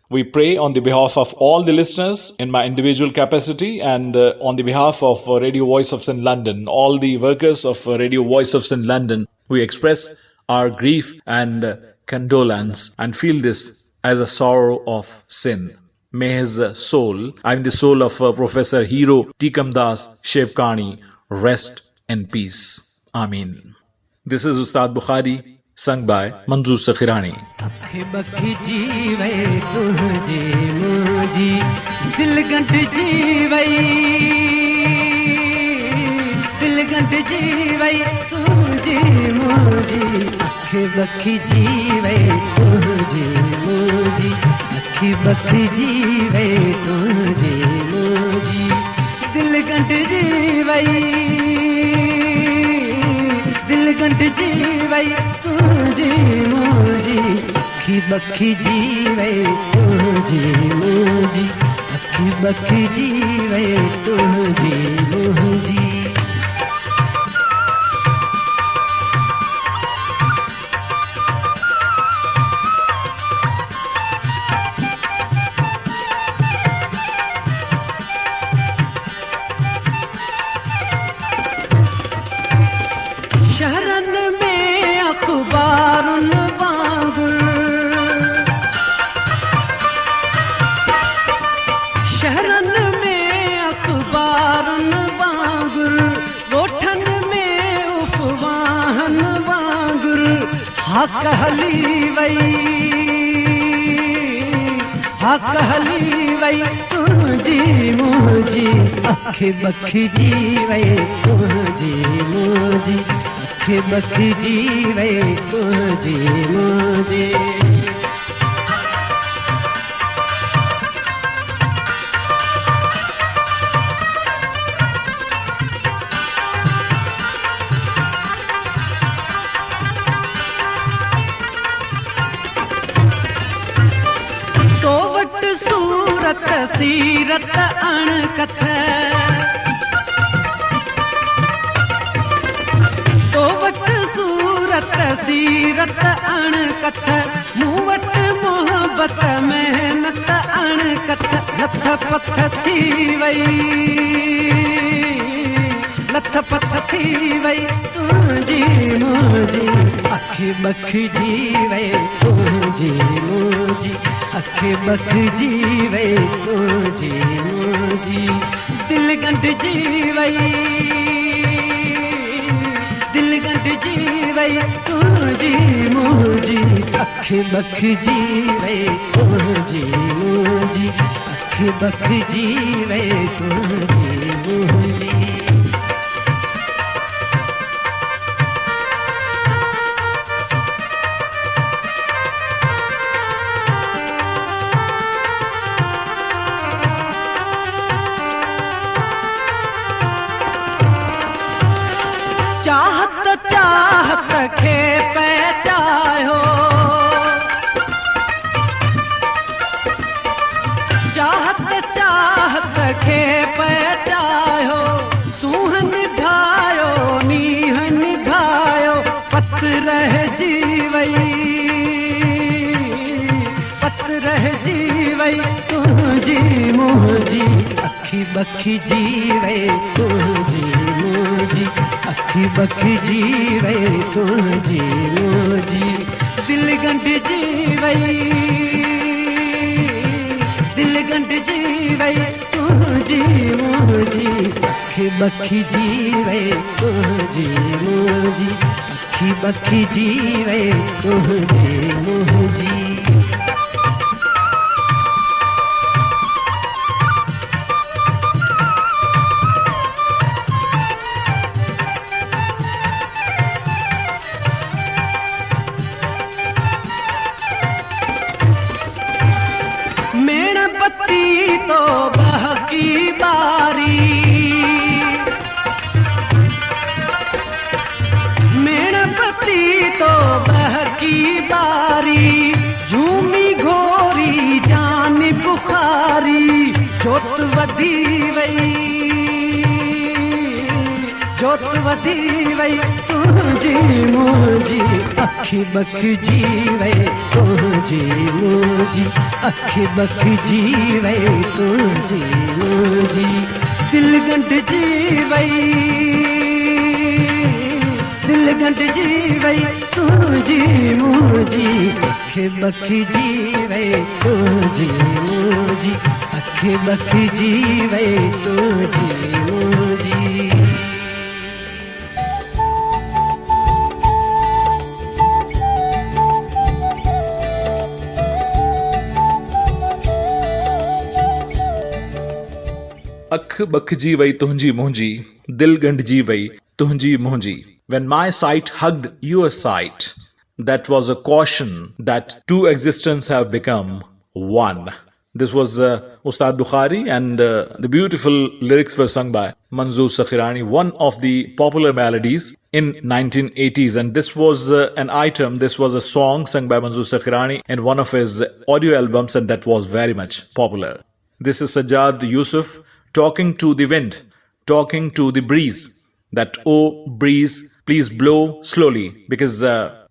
Speaker 3: We pray on the behalf of all the listeners in my individual capacity, and on the behalf of Radio Voice of Sin London, all the workers of Radio Voice of Sin London, we express our grief and condolence and feel this as a sorrow of sin. May his soul, the soul of Professor Hero Tikamdas Shevkani, rest in peace. Ameen. This is Ustad Bukhari, sung by Manzoor Sakhirani.
Speaker 6: अखी बखी जीवे तुझी मुझी अखी बखी जीवे तुझी मुझी शहरन में अखबारुन वांगुर शहरन में अखबारुन वांगुर गोठन में उफवाहन वांगुर हक हली वई तुझी मुझी अखी बखी जीवे तुझी मुझी अखी बखी जीवे तुझी मुझी तो वट सूरत सीरत अणकथ तो वट सूरत
Speaker 12: सूरत सीरत अणकथ मूं वटि मोहबत मेहनत अणकथ लथ पथ थी वई लथ पथ थी वई तुंहिंजी मुंहिंजी अखि बखिजी वई तुंहिंजी मुंहिंजी अखि बखिजी वई तुंहिंजी मुंहिंजी दिल गंढिजी वई दिल गंढिजी वई तुंहिंजी मुंहिंजी अखि बखिजी वई तुंहिंजी मुंहिंजी अखि बखिजी वई तुंहिंजी मुंहिंजी चाहत चाहत खे पहचायो चाहत चाहत खे पहचायो सूहन निभायो नीह निभायो पत रहिजी वई पत रहिजी वई तुंहिंजी मुंहिंजी अखि बखिजी वई तुंहिंजी मुंहिंजी अखि बखिजी वई तुंहिंजी मुंहिंजी दिल गंढिजी वई दिल गंढिजी वई तुंहिंजी मुंहिंजी अखि बखिजी वई तुंहिंजी मुंहिंजी अखि बखिजी वई तुंहिंजी मुंहिंजी तो बहकी बारी मेणबत्ती तो बहकी बारी झूमी घोरी जान बुखारी जोत वधी वई जोत वधी वई तुंहिंजी मुंहिंजी अखि बखिजी वई तुंहिंजी मुंहिंजी अखि बखिजी वई तुंहिंजी मुंहिंजी दिल गंढिजी वई दिल गंढिजी वई तुंहिंजी मुंहिंजी अखि बखिजी वई तुंहिंजी मुंहिंजी अखि बखिजी वई तुंहिंजी मुंहिंजी
Speaker 3: अख बखजी वई तुंहिंजी मुंहिंजी दिल गंढजी वई तुंहिंजी मुंहिंजी. When my sight hugged your sight, that was a caution that two existences have become one. This was Ustad Bukhari, and the beautiful lyrics were sung by Manzoor Sakhirani, one of the popular melodies in 1980s. And this was an item, this was a song sung by Manzoor Sakhirani in one of his audio albums, and that was very much popular. This is Sajjad Yusuf talking to the wind, talking to the breeze, that, oh breeze, please blow slowly, because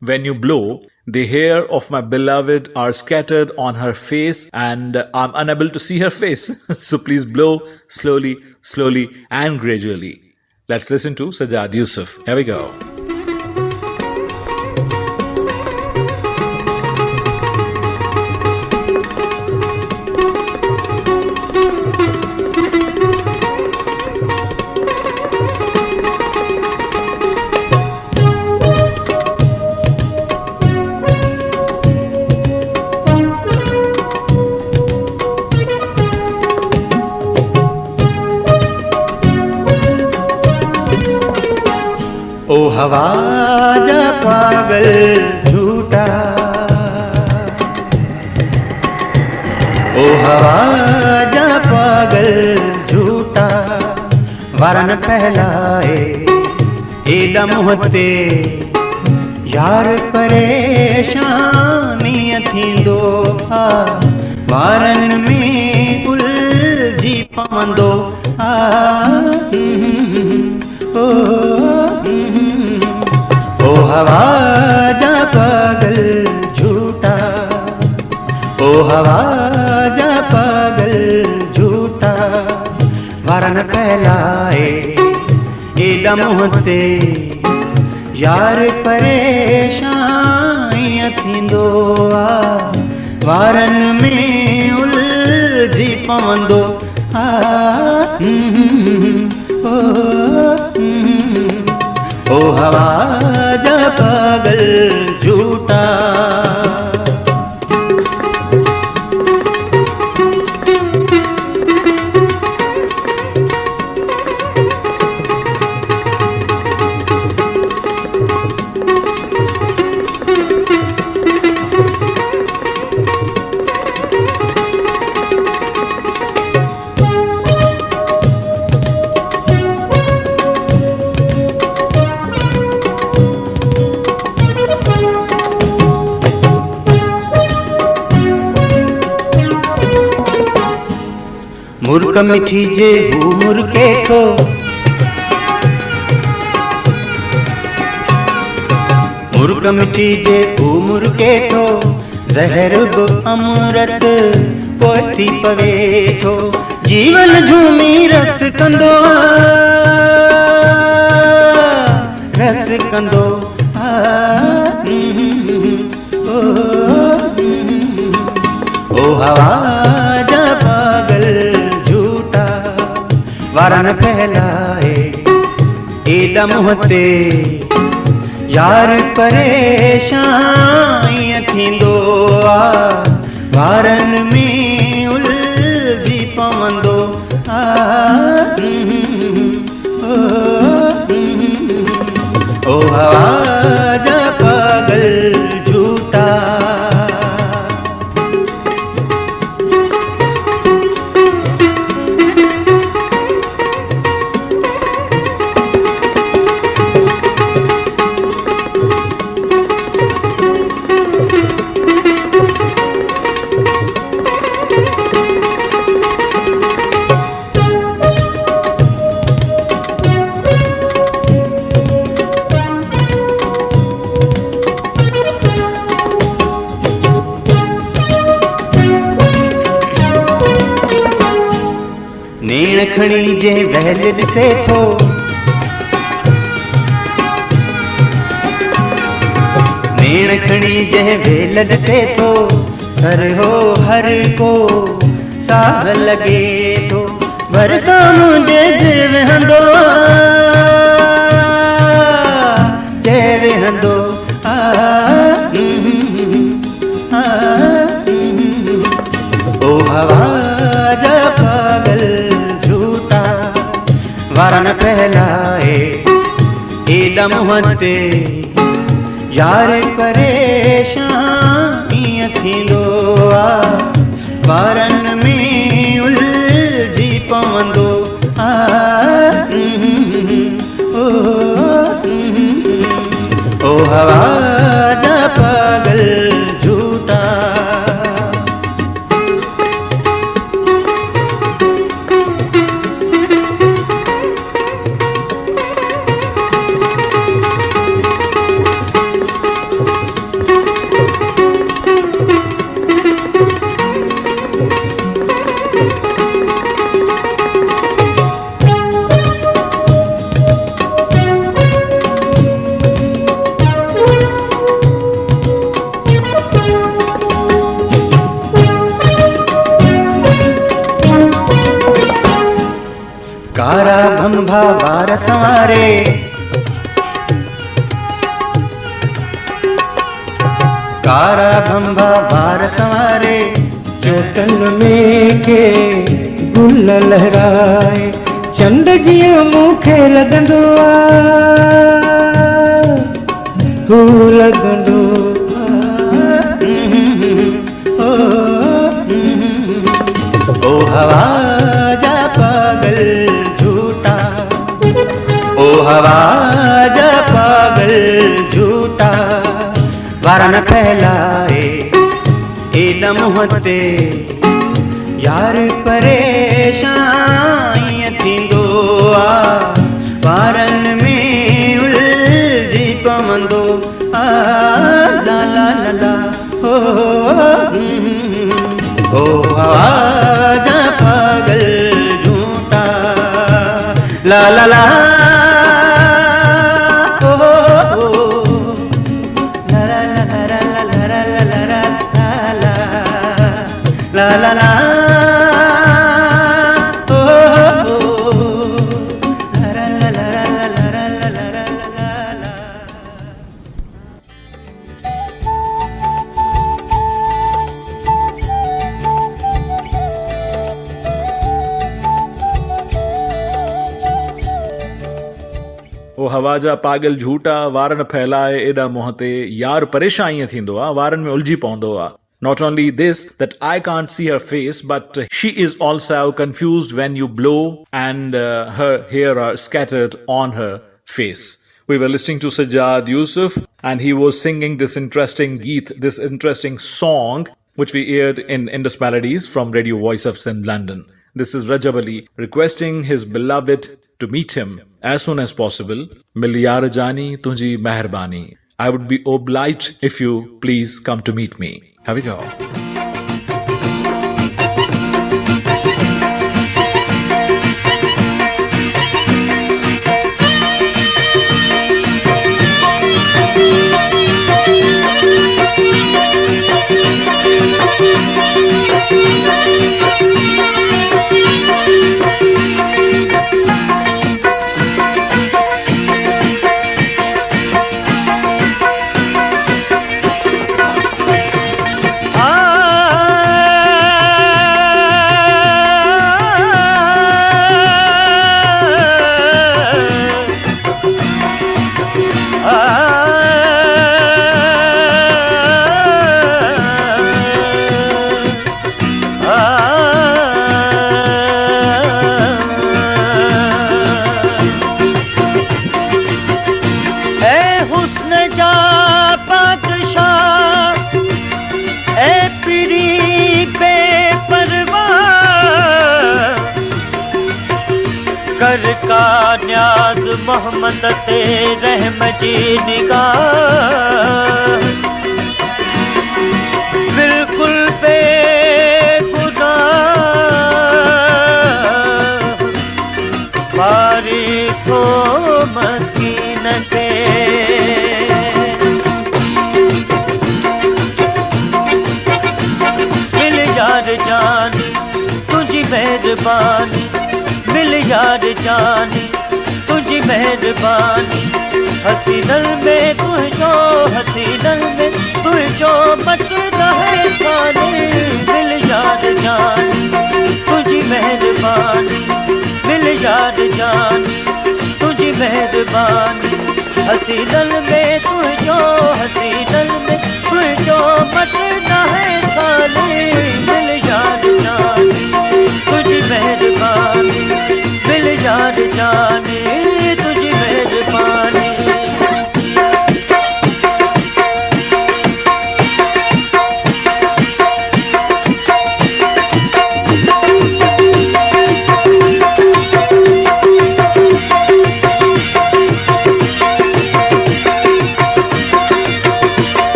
Speaker 3: when you blow, the hair of my beloved are scattered on her face and I'm unable to see her face. So please blow slowly, slowly and gradually. Let's listen to Sajjad Yusuf. Here we go.
Speaker 6: ओ हवा जा पागल झूठा, ओ हवा जा पागल झूठा, वरन फैलाए एडम होते यार परेशानी थींदो आ, वारन में उलझी पवंदो आ, ओ
Speaker 12: हवा जा पागल झूठा, ओ हवा जा पागल झूठा, वारन फैलाए एडम होते यार परेशान थींदो आ, वारन में उलझी पवंदो आ, ओ हवा जा पागल झूठा। मुर्क मिठी जे हू मुर्के थो, मुर्क मिठी जे हू मुर्के थो, ज़हर बि अमृत पोती पवे थो, जीवन झूमी रक्स कंदो रक्स कंदो ओ हवा जा पागल झूठा, वारन फैलाए एडम होते यार परेशान थींदो आ, वारन में उलझी पवंदो आ, ओ हवा जा पागल झूठा। नेण खणी जे वहल ॾिसे थो, नेण खणी जे वहल ॾिसे थो, सर हो हर को साह लगे थो, भरसा मुंहिंजे जे वेहंदो जे वेहंदो ओ हवा जा पागल झूठा, वारन फैलाए एडम होते यार परेशान थींदो आ, वारन में उलझी पवंदो आ, ओ हवा जा पागल झूठा। कारा भंभा वार संवारे, कारा भंभा वार संवारे, चोटन में के गुल लहराए, चंड जीअं मूंखे लॻंदो आ, हू लॻंदो ओ हवा जा पागल झूठा, ओ हवा जा पागल झूठा, वारन फैलाए एडम होते यार परेशान थींदो आ, वारन में उलझी पवंदो आ ला ला ला ला ओ आवाजा पागल झूठा ला ला ला la la la
Speaker 3: ओ हवाजा पागल झूठा वारन फैलाए एॾा मुंहं ते यार परेशान थींदो आहे वारन में उलझी पवंदो आहे. Not only this, that I can't see her face, but she is also confused when you blow and her hair are scattered on her face. We were listening to Sajjad Yusuf and he was singing this interesting geet, this interesting song which we aired in Indus Melodies from Radio Voice of Sindh, London. This is Rajab Ali requesting his beloved to meet him as soon as possible. Mil yaar jani tunji meherbani. I would be obliged if you please come to meet me. Here we go.
Speaker 6: Mohammad ते रहम जी निगाह बिल्कुल बेगुनाह बारिश हो मस्कीन के मिल यार जानी तुझी मेहरबानी मिल यार जानी तुझी मेहरबानी हसी दल में तुझो मच रहे खाने मिल यार जानी तुझी मेहरबानी मिल यार जानी तुझी मेहरबानी हसी दल में तुझो मच रहे खाने मिल यार जानी तुझी मेहरबानी मिल यार जानी तुझी मेहरबानी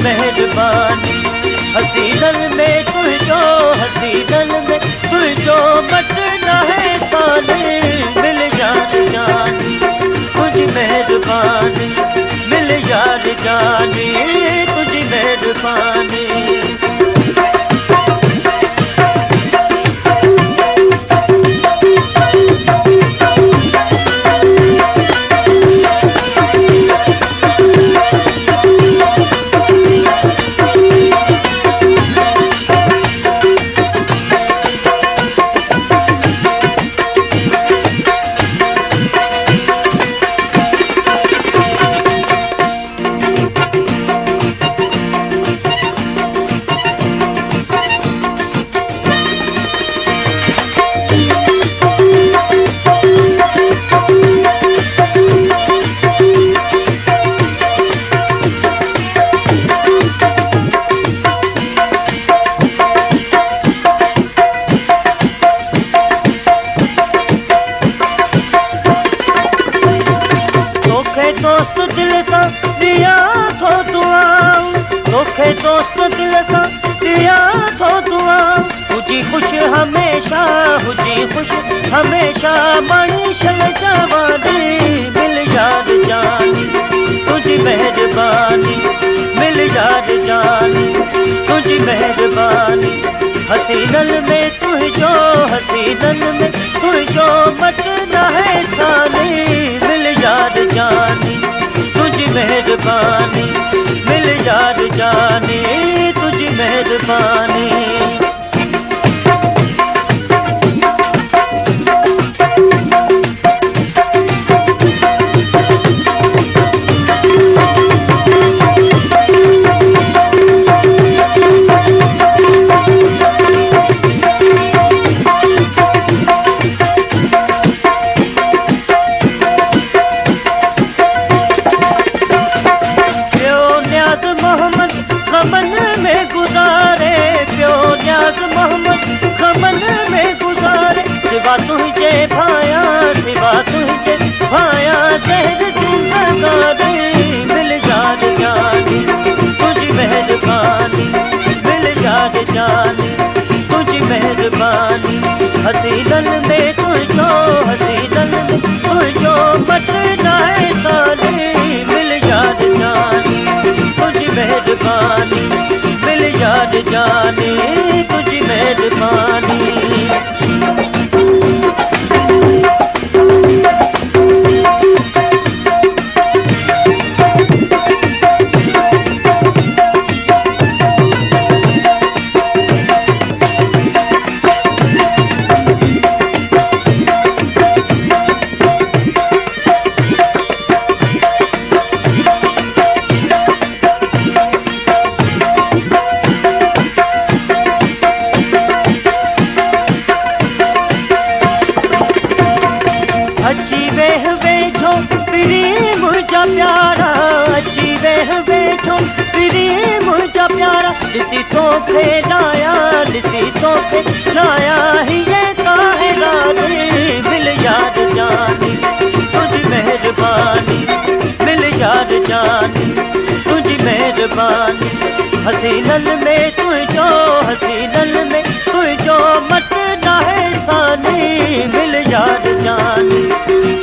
Speaker 6: मेहरबानी हसी दल में तुझो बचना है साले मिल यार जानी तुझी मेहरबानी मिल यार जानी तुझी मेहरबानी सां दिया थो दुआऊं तोखे दोस्त दिल सां दिया थो दुआऊं हुजी ख़ुशि हमेशा हुजी ख़ुशि हमेशा मईशल जवानी मिल याद जानी तुझी मेहरबानी मिल याद जानी तुझी मेहरबानी हसीनल में तुझो मचना है सानी मिल याद जानी तुझी मेहरबानी मिल याद जानी तुझी मेहरबानी सिवा तुझे भाया जहर जिंदगानी मिल याद जानी तुझी मेहरबानी मिल याद जानी तुझी मेहरबानी हसीनल में तुझो मचना है सानी मिल याद जानी तुझी मेहरबानी मिल याद जानी तुझी मेहरबानी ॾिसी तोखे लाया ही ये ताहिरानी मिल याद जानी तुझी मेहरबानी मिल याद जानी तुझी मेहरबानी हसीनल में तुझो मचना है सानी मिल याद जानी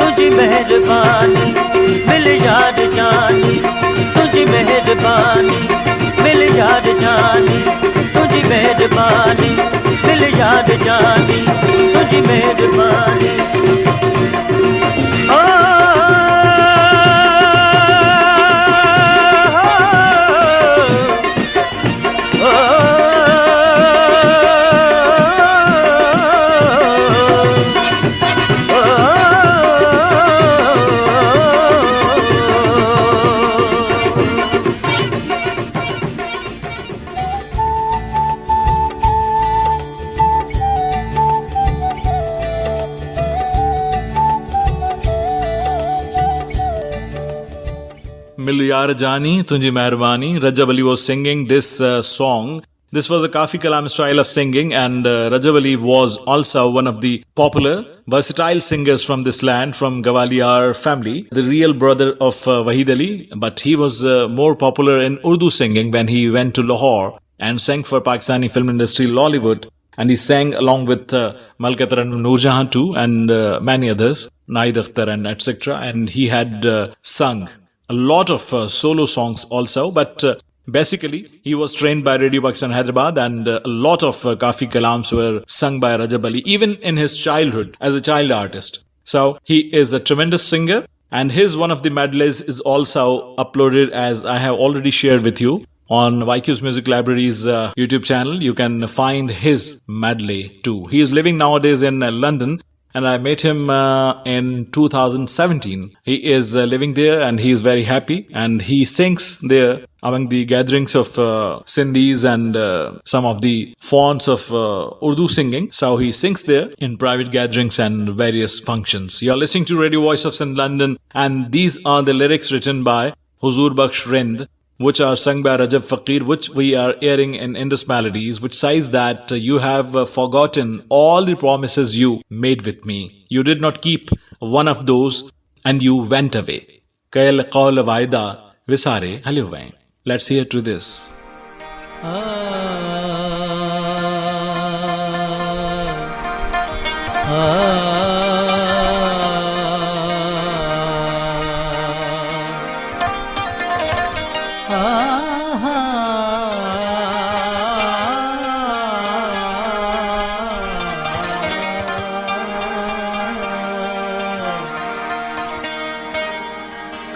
Speaker 6: तुझी मेहरबानी मिल याद जानी तुझी मेहरबानी मिल याद जानी तुझी मेहरबानी मिल याद जानी तुझी मेहरबानी
Speaker 3: Mil Yaar Jani, Tunji Meherbani. Rajab Ali was singing this song. This was a Kafi Kalam style of singing, and Rajab Ali was also one of the popular, versatile singers from this land, from Gwalior family, the real brother of Wahid Ali. But he was more popular in Urdu singing when he went to Lahore and sang for Pakistani film industry, Lollywood. And he sang along with Malkat Ranam Noorjahan too, and many others, Naid Akhtar and etc. And he had sung a lot of solo songs also, but basically he was trained by Radio Pakistan Hyderabad, and a lot of Kafi Kalams were sung by Rajab Ali even in his childhood as a child artist. So he is a tremendous singer, and his one of the medleys is also uploaded, as I have already shared with you, on YQ's Music Library's YouTube channel. You can find his medley too. He is living nowadays in London, and I met him in 2017. He is living there, and he is very happy, and he sings there among the gatherings of Sindhis and some of the fonts of Urdu singing. So he sings there in private gatherings and various functions. You are listening to Radio Voice of Sindh London, and these are the lyrics written by Huzur Bakhsh Rind, which are sung by Rajab Faqir, which we are airing in Indus Melodies, which says that you have forgotten all the promises you made with me. You did not keep one of those, and you went away. कयल कौल वाइदा विसारे हलियो वएं. Let's hear to this.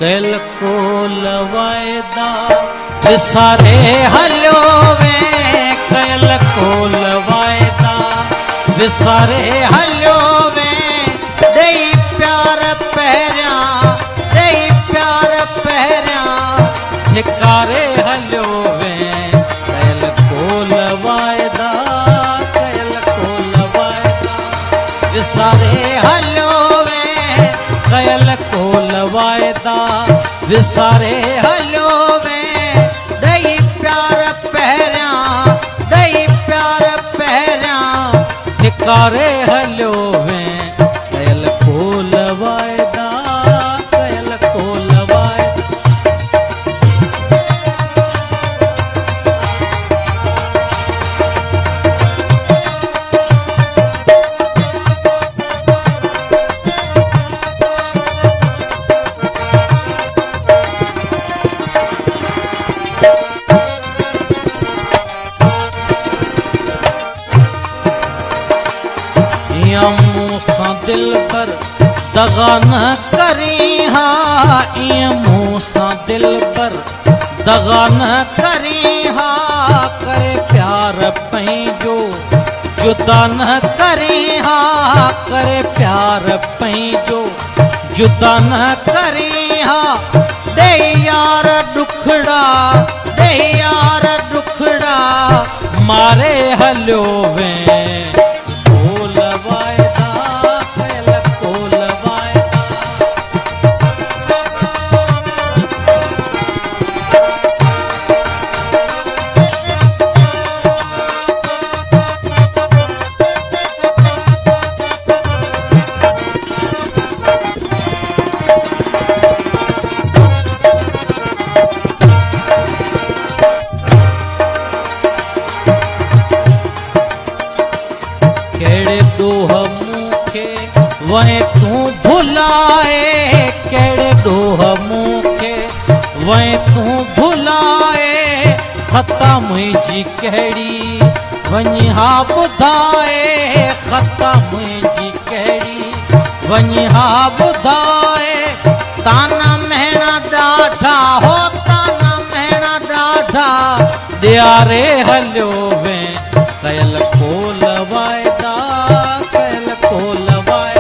Speaker 13: कल को लवायदा विसारे हलियो वे. कल को लवायदा विसारे हलियो वे. दई प्यार पहिरिया, दई प्यार पहिरिया ठिकारे हलियो वे. कल को लवायदा, कल को लवायदा विसारे हलियो वे. कल को लवायदा विसारे हलियो वे. दई प्यार पहिरिया, दई प्यार पहिरिया ठिकारे हलियो वे. कयल को लवायदा, कयल को लवायदा. दिल पर दगा न करी हा. मुँह सा दिल पर दगा न करी हा. करे प्यार पंहिंजो जुदा न करी हा. करे प्यार पंहिंजो जुदा न करी हा. दे यार दुखड़ा, दे यार दुखड़ा मारे हलियो वे. वहीं तू भुलाए. केड़े डोह मूंखे वहीं तू भुलाए. खता मुंहिंजी कहिड़ी वञी हा ॿुधाए. खता मुंहिंजी कहिड़ी वञी हा ॿुधाए. ताना मेहणा ॾाढा हो, ताना मेहणा ॾाढा ॾियारे हलियो वे. कयल को लवायदा, कयल को लवायदा.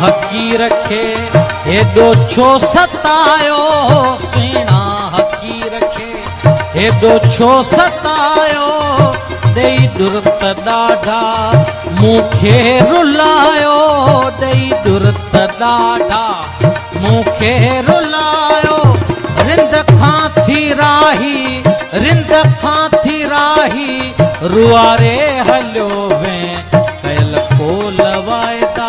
Speaker 13: हकी रखे हेॾो छो सतायो. सुहिणा हकी रखे हेॾो छो सतायो. ॾेई दुरत ॾाढा मूंखे रुलायो. ॾेई दुरत ॾाढा मूंखे रुलायो. रिंद खां थी राही, रिंद खां थी राही रुआरे हलियो वे. कयल को लवायदा,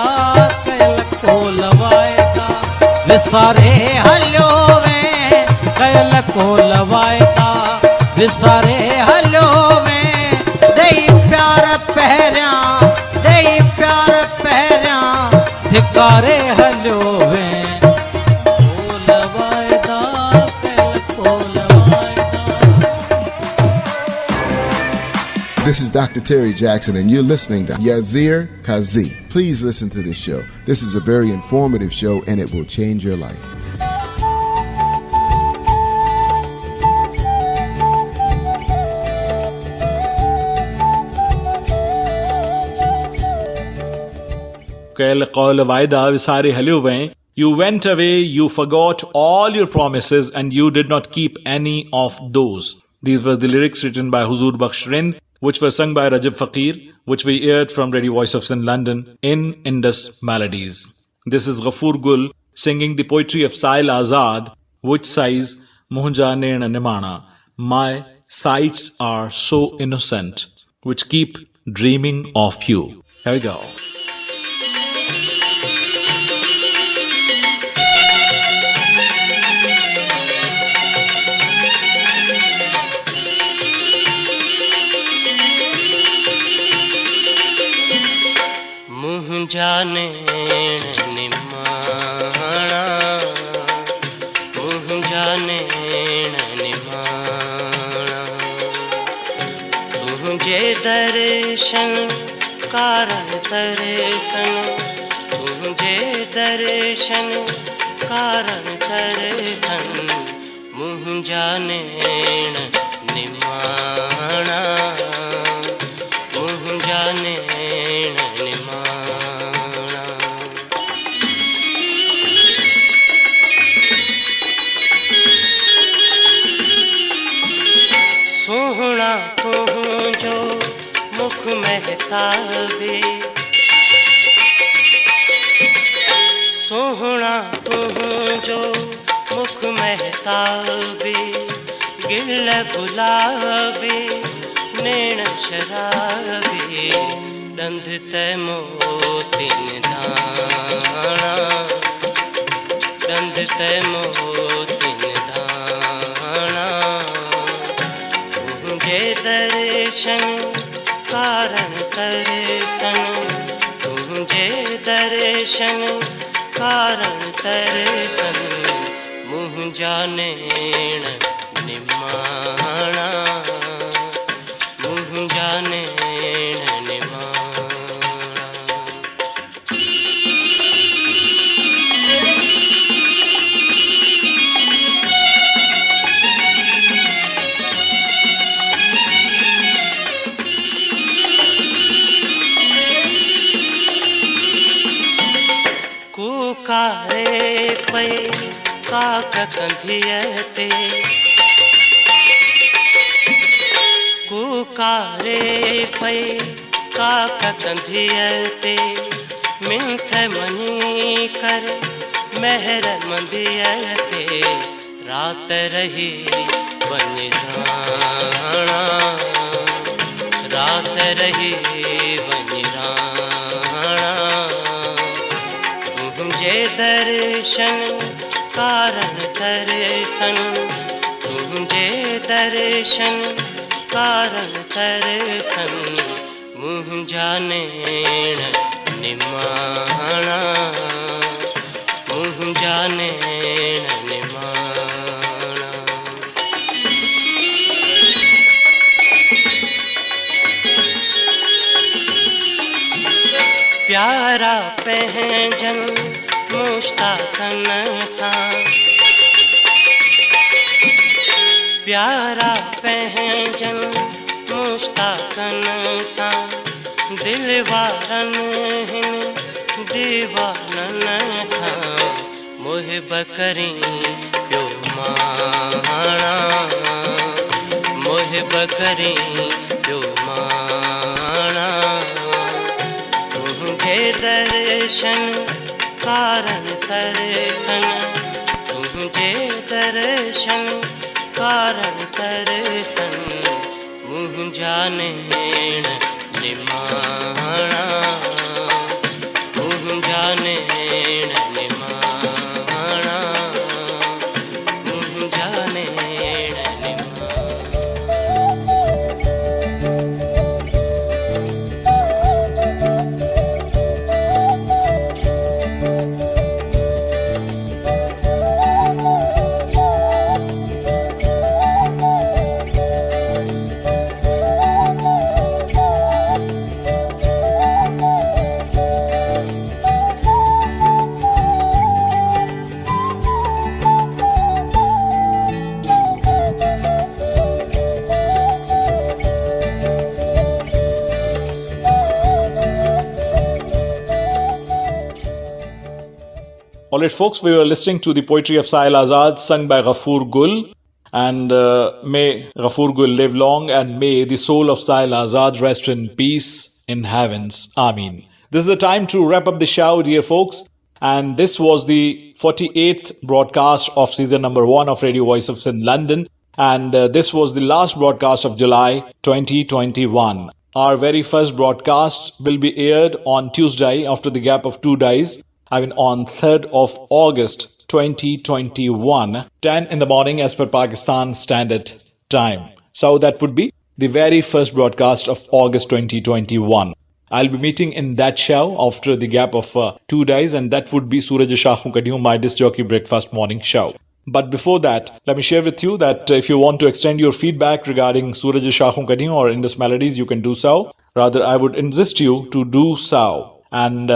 Speaker 13: विसारे हलियो वे. कयल को लवायदा विसारे हलियो वे. दई प्यार पहिरिया, दई प्यार पहिरिया धिकारे हलियो वे. को लवायदा, कयल को लवायदा.
Speaker 2: This is Dr. Terry Jackson, and you're listening to Yazir Kazi. Please listen to this show. This is a very informative show, and it will change your life.
Speaker 3: कयल कौल वायदा विसारे हलियो वएं. You went away, you forgot all your promises, and you did not keep any of those. These were the lyrics written by Huzur Bakhsh Rind, which were sung by Rajab Fakir, which we aired from Radio Voice of Sin London in Indus Melodies. This is Ghafoor Gul singing the poetry of Sahil Azad, which says, Muhunja Nena Nimana, my sights are so innocent, which keep dreaming of you. Here we go.
Speaker 8: जाने निमाणा मुँह जाने निमाणा तुझे दर्शन कारण दर्शन तुझे दर्शन कारण दर्शन मुँह जाने निमाणा मुँह जाने सोहना तू जो मुख महताबे सोहना तू जो मुख महताबे गिल गुलाबे नैन शराबे दंध मोतिन दाना दंध मोतिन दाना तुझे दर्शन कारण दर्शन तुझे दर्शन कारण दर्शन मुँह जाने निमाणा मुँह जाने कारे पे काक कंधियते कुकारे पे काक कंधियते मिंथ मनी कर मेहर मंदियते रात रही वनिराणा रात रही वनिराणा तुझे दर्शन कारण दर्शन तुझे दर्शन कारण दर्शन मुँह जाने निमाणा मुँह जाने निमाणा प्यारा पहजन मुश्ताकन सा प्यारा पहजन मुश्ताकन सा दिलवारन हिन दीवानन सा मोह बकरी प्यो माणा मोह बकरी प्यो माणा तुझे दर्शन कारण दर्शन तुझे दर्शन कारण दर्शन मुँह जाने निमाणा मुँह जाने निमाणा मुँह जाने
Speaker 3: Alright folks, we were listening to the poetry of Sahil Azad sung by Ghafoor Gul. And may Ghafoor Gul live long, and may the soul of Sahil Azad rest in peace in heavens. Ameen. This is the time to wrap up the show, dear folks. And this was the 48th broadcast of season number 1 of Radio Voice of Sindh London. And this was the last broadcast of July 2021. Our very first broadcast will be aired on Tuesday after the gap of 2 days. On 3rd of August 2021, 10 in the morning as per Pakistan Standard Time. So that would be the very first broadcast of August 2021. I'll be meeting in that show after the gap of 2 days, and that would be Suraj Shahun Kadhiyon, my disc jockey breakfast morning show. But before that, let me share with you that if you want to extend your feedback regarding Suraj Shahun Kadhiyon or Indus Melodies, you can do so. Rather, I would insist you to do so. And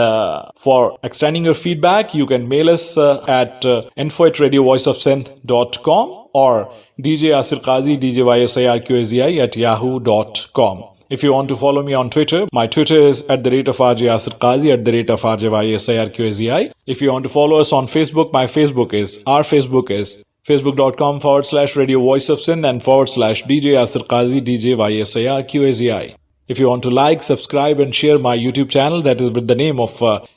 Speaker 3: for extending your feedback, you can mail us at info@radiovoiceofsindh.com or DJ Asir Qazi, DJYSIRQAZI at yahoo.com. If you want to follow me on Twitter, my Twitter is @RJ Asir Qazi, @RJYSIRQAZI. If you want to follow us on Facebook, our Facebook is facebook.com/Radio Voice of Sindh and /DJ Asir Qazi, DJYSIRQAZI. If you want to like, subscribe and share my YouTube channel, that is with the name of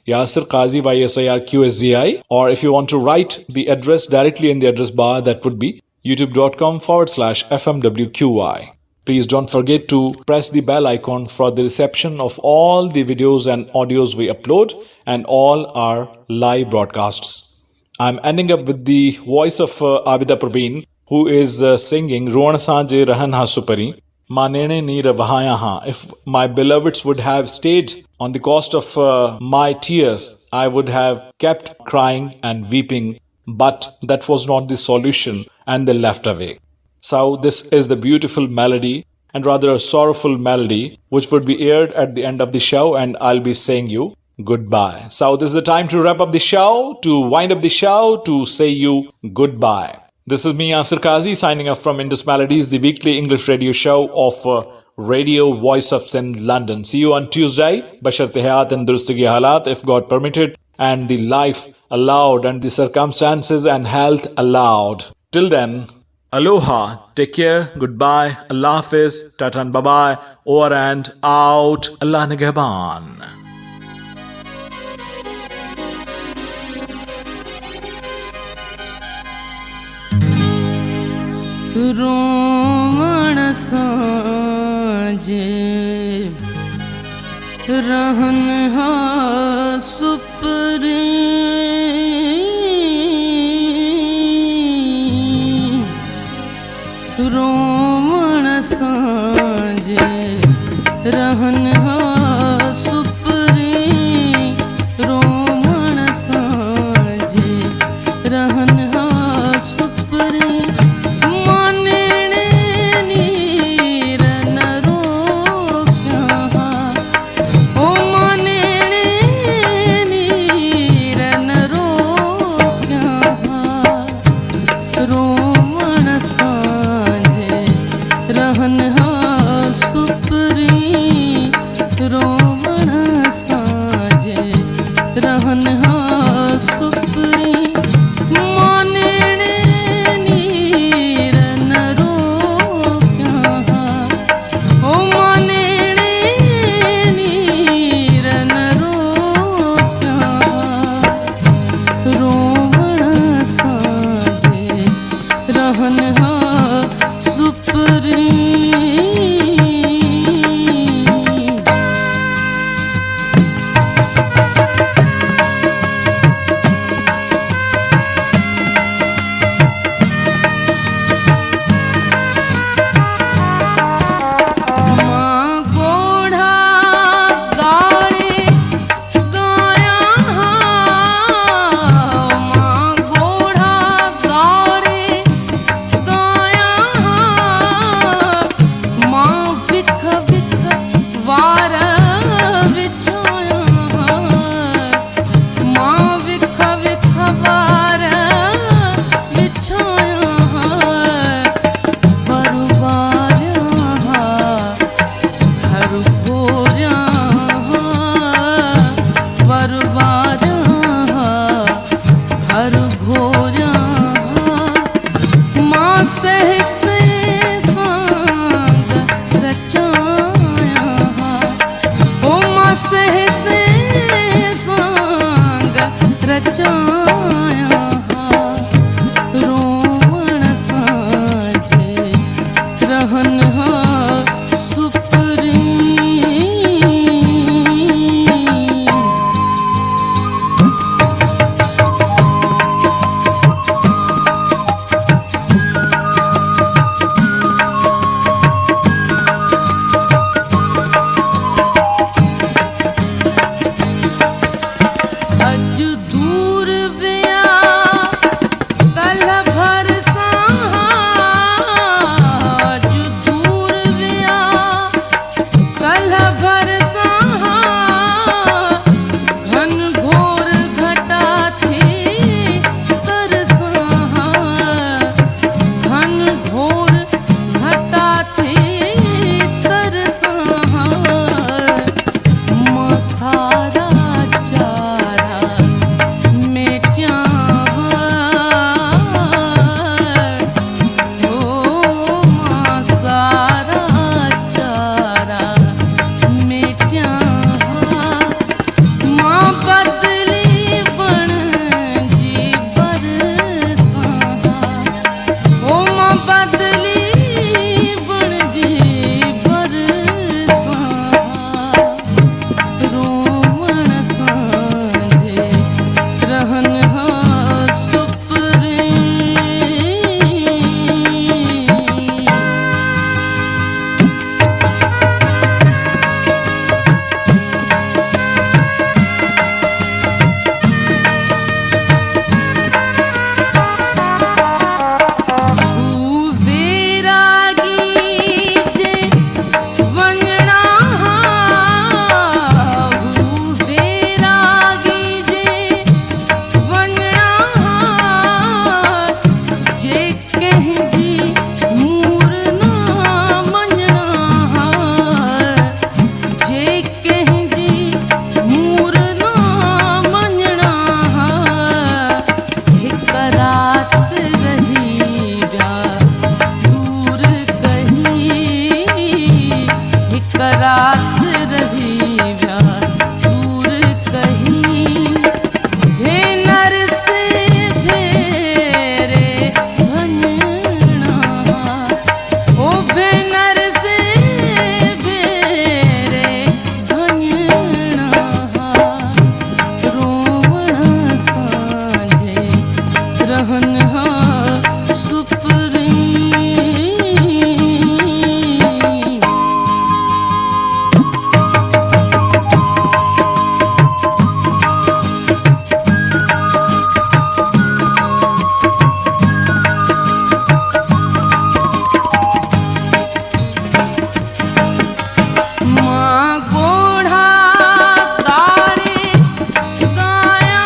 Speaker 3: Yasir Qazi YSIRQSZI, or if you want to write the address directly in the address bar, that would be youtube.com/FMWQI. Please don't forget to press the bell icon for the reception of all the videos and audios we upload and all our live broadcasts. I'm ending up with the voice of Abida Praveen, who is singing Roan Sanje Rahan Ha Supari. If my beloveds would have stayed on the cost of my tears, I would have kept crying and weeping, but that was not the solution and they left away. So this is the beautiful melody, and rather a sorrowful melody, which would be aired at the end of the show, and I'll be saying you goodbye. So this is the time to wrap up the show, to wind up the show, to say you goodbye. This is me, Asir Qazi, signing off from Indus Melodies, the weekly English radio show of Radio Voice of Sindh London. See you on Tuesday. Basharte hayat and durustagi halat, if God permitted, and the life allowed, and the circumstances and health allowed. Till then, aloha, take care, goodbye, Allah Hafiz, tata and bye-bye, over and out, Allah Nigahban.
Speaker 5: रोवण साँझे रहन हा सुपरी रोवण साँझे रहन हा सुपरी रोवण साँझे रहन हा सुपरी आया रोवण साँझे रहन सुपरी अज दूर विया कल भर अज दूर विया कल भर घन घोर घटा थी तरसा घन घोर घटा थी तरसा मसारा चारा मेट्या ओ मसारा चारा मेट्या माँ बदली बन जी बरसा ओ माँ बदली बन जी बरसा रोवण साँझे रहन सुपरी वेरागी जे वंजना वेरागी जे वंजना जे कहीं जी मूर ना मंजना जे कहीं जी मूर ना मंजना हिक रात रही व्या दूर कहीं हिक रात रही व्या दूर कहीं हे नर से भेरे भंजना ओ भेनर से भेरे भंजना रोवण साँझे रहन सुपरी माँ गोढ़ा गाड़े गाया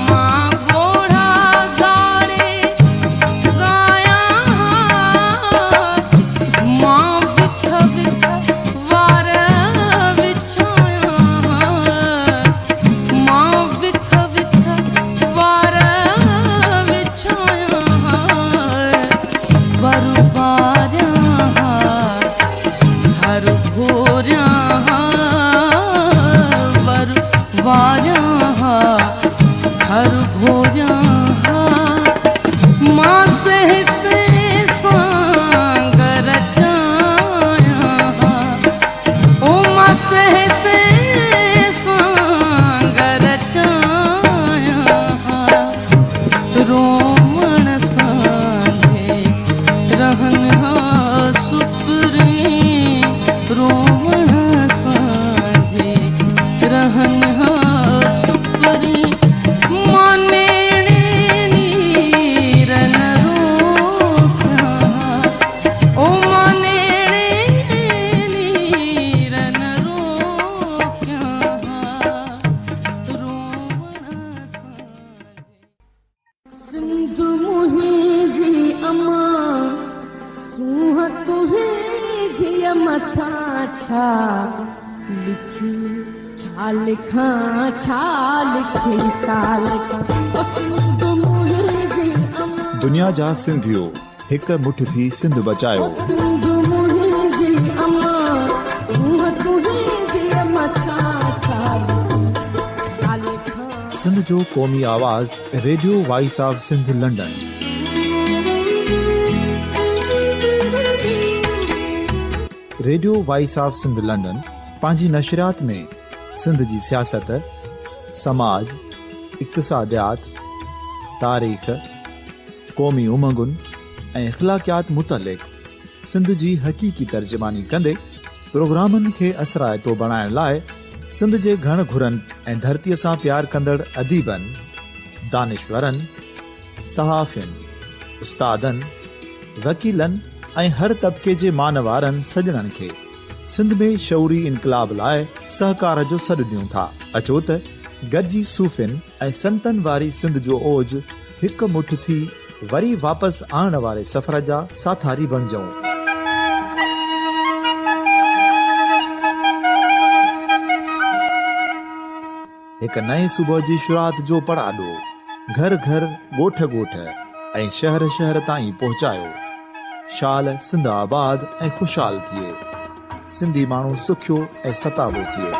Speaker 5: माँ गोढ़ा गाड़े गाया माँ विख विख वार बिछाया माँ विख विख वार बिछाया वरुवार्या हर घोर्या वरुवार्या हर घोर्या माँ से सांग रचाया ओ माँ से सांग रचाया रोवण साँझे रहन सुपरी रोवण साँझे रहन सुपरी माने नीरन रोप्या ओ माने नीरन रोप्या रोवण सिंधु मुही जी अमा सूह तुहे जिय मथा छा लिखी छा लिखा छा लिखी छा लिखा ओ सिंधु मुही जी अमा
Speaker 1: दुनिया जा सिंधियो हिक मुठ थी सिंध बचायो
Speaker 5: सिंधु मुही जी अमा सूह तुहे जिय मथा छा लिखी
Speaker 1: सिंध जो क़ौमी आवाज़ radio voice of Sindh London. Radio voice of Sindh London पंहिंजी नशरियात में सिंध जी सियासत, समाज, इक़्तिसादियात, तारीख़, क़ौमी उमंगुनि ऐं अख़लाक़ियात मुतलिक़ सिंध जी हक़ीक़ी तर्जुमानी कंदे प्रोग्रामनि खे असराइतो बणाइण लाइ सिंध जे घण घुरनि ऐं धरतीअ सां प्यार कंदड़ अदीबनि, दानिशवरनि, सहाफ़ियुनि, उस्तादनि, वकीलनि ऐं हर तबिके जे मान वारनि सजणनि खे सिंध में शऊरी इनक़लाब लाइ सहकार जो सॾु ॾियूं था। अचो त गॾिजी सूफ़ियुनि ऐं संतनि वारी सिंध जो ओज हिकु मुठ थी वरी वापसि आणण वारे सफ़र जा साथारी बणिजऊं। हिकु नए सुबुह जी शुरूआत जो पड़ाॾो घर घर, ॻोठ ॻोठ ऐं शहर शहर ताईं पहुचायो। शाल सिंध आबाद ऐं ख़ुशहाल थिए, सिंधी माण्हू सुखियो ऐं सताबो थिए।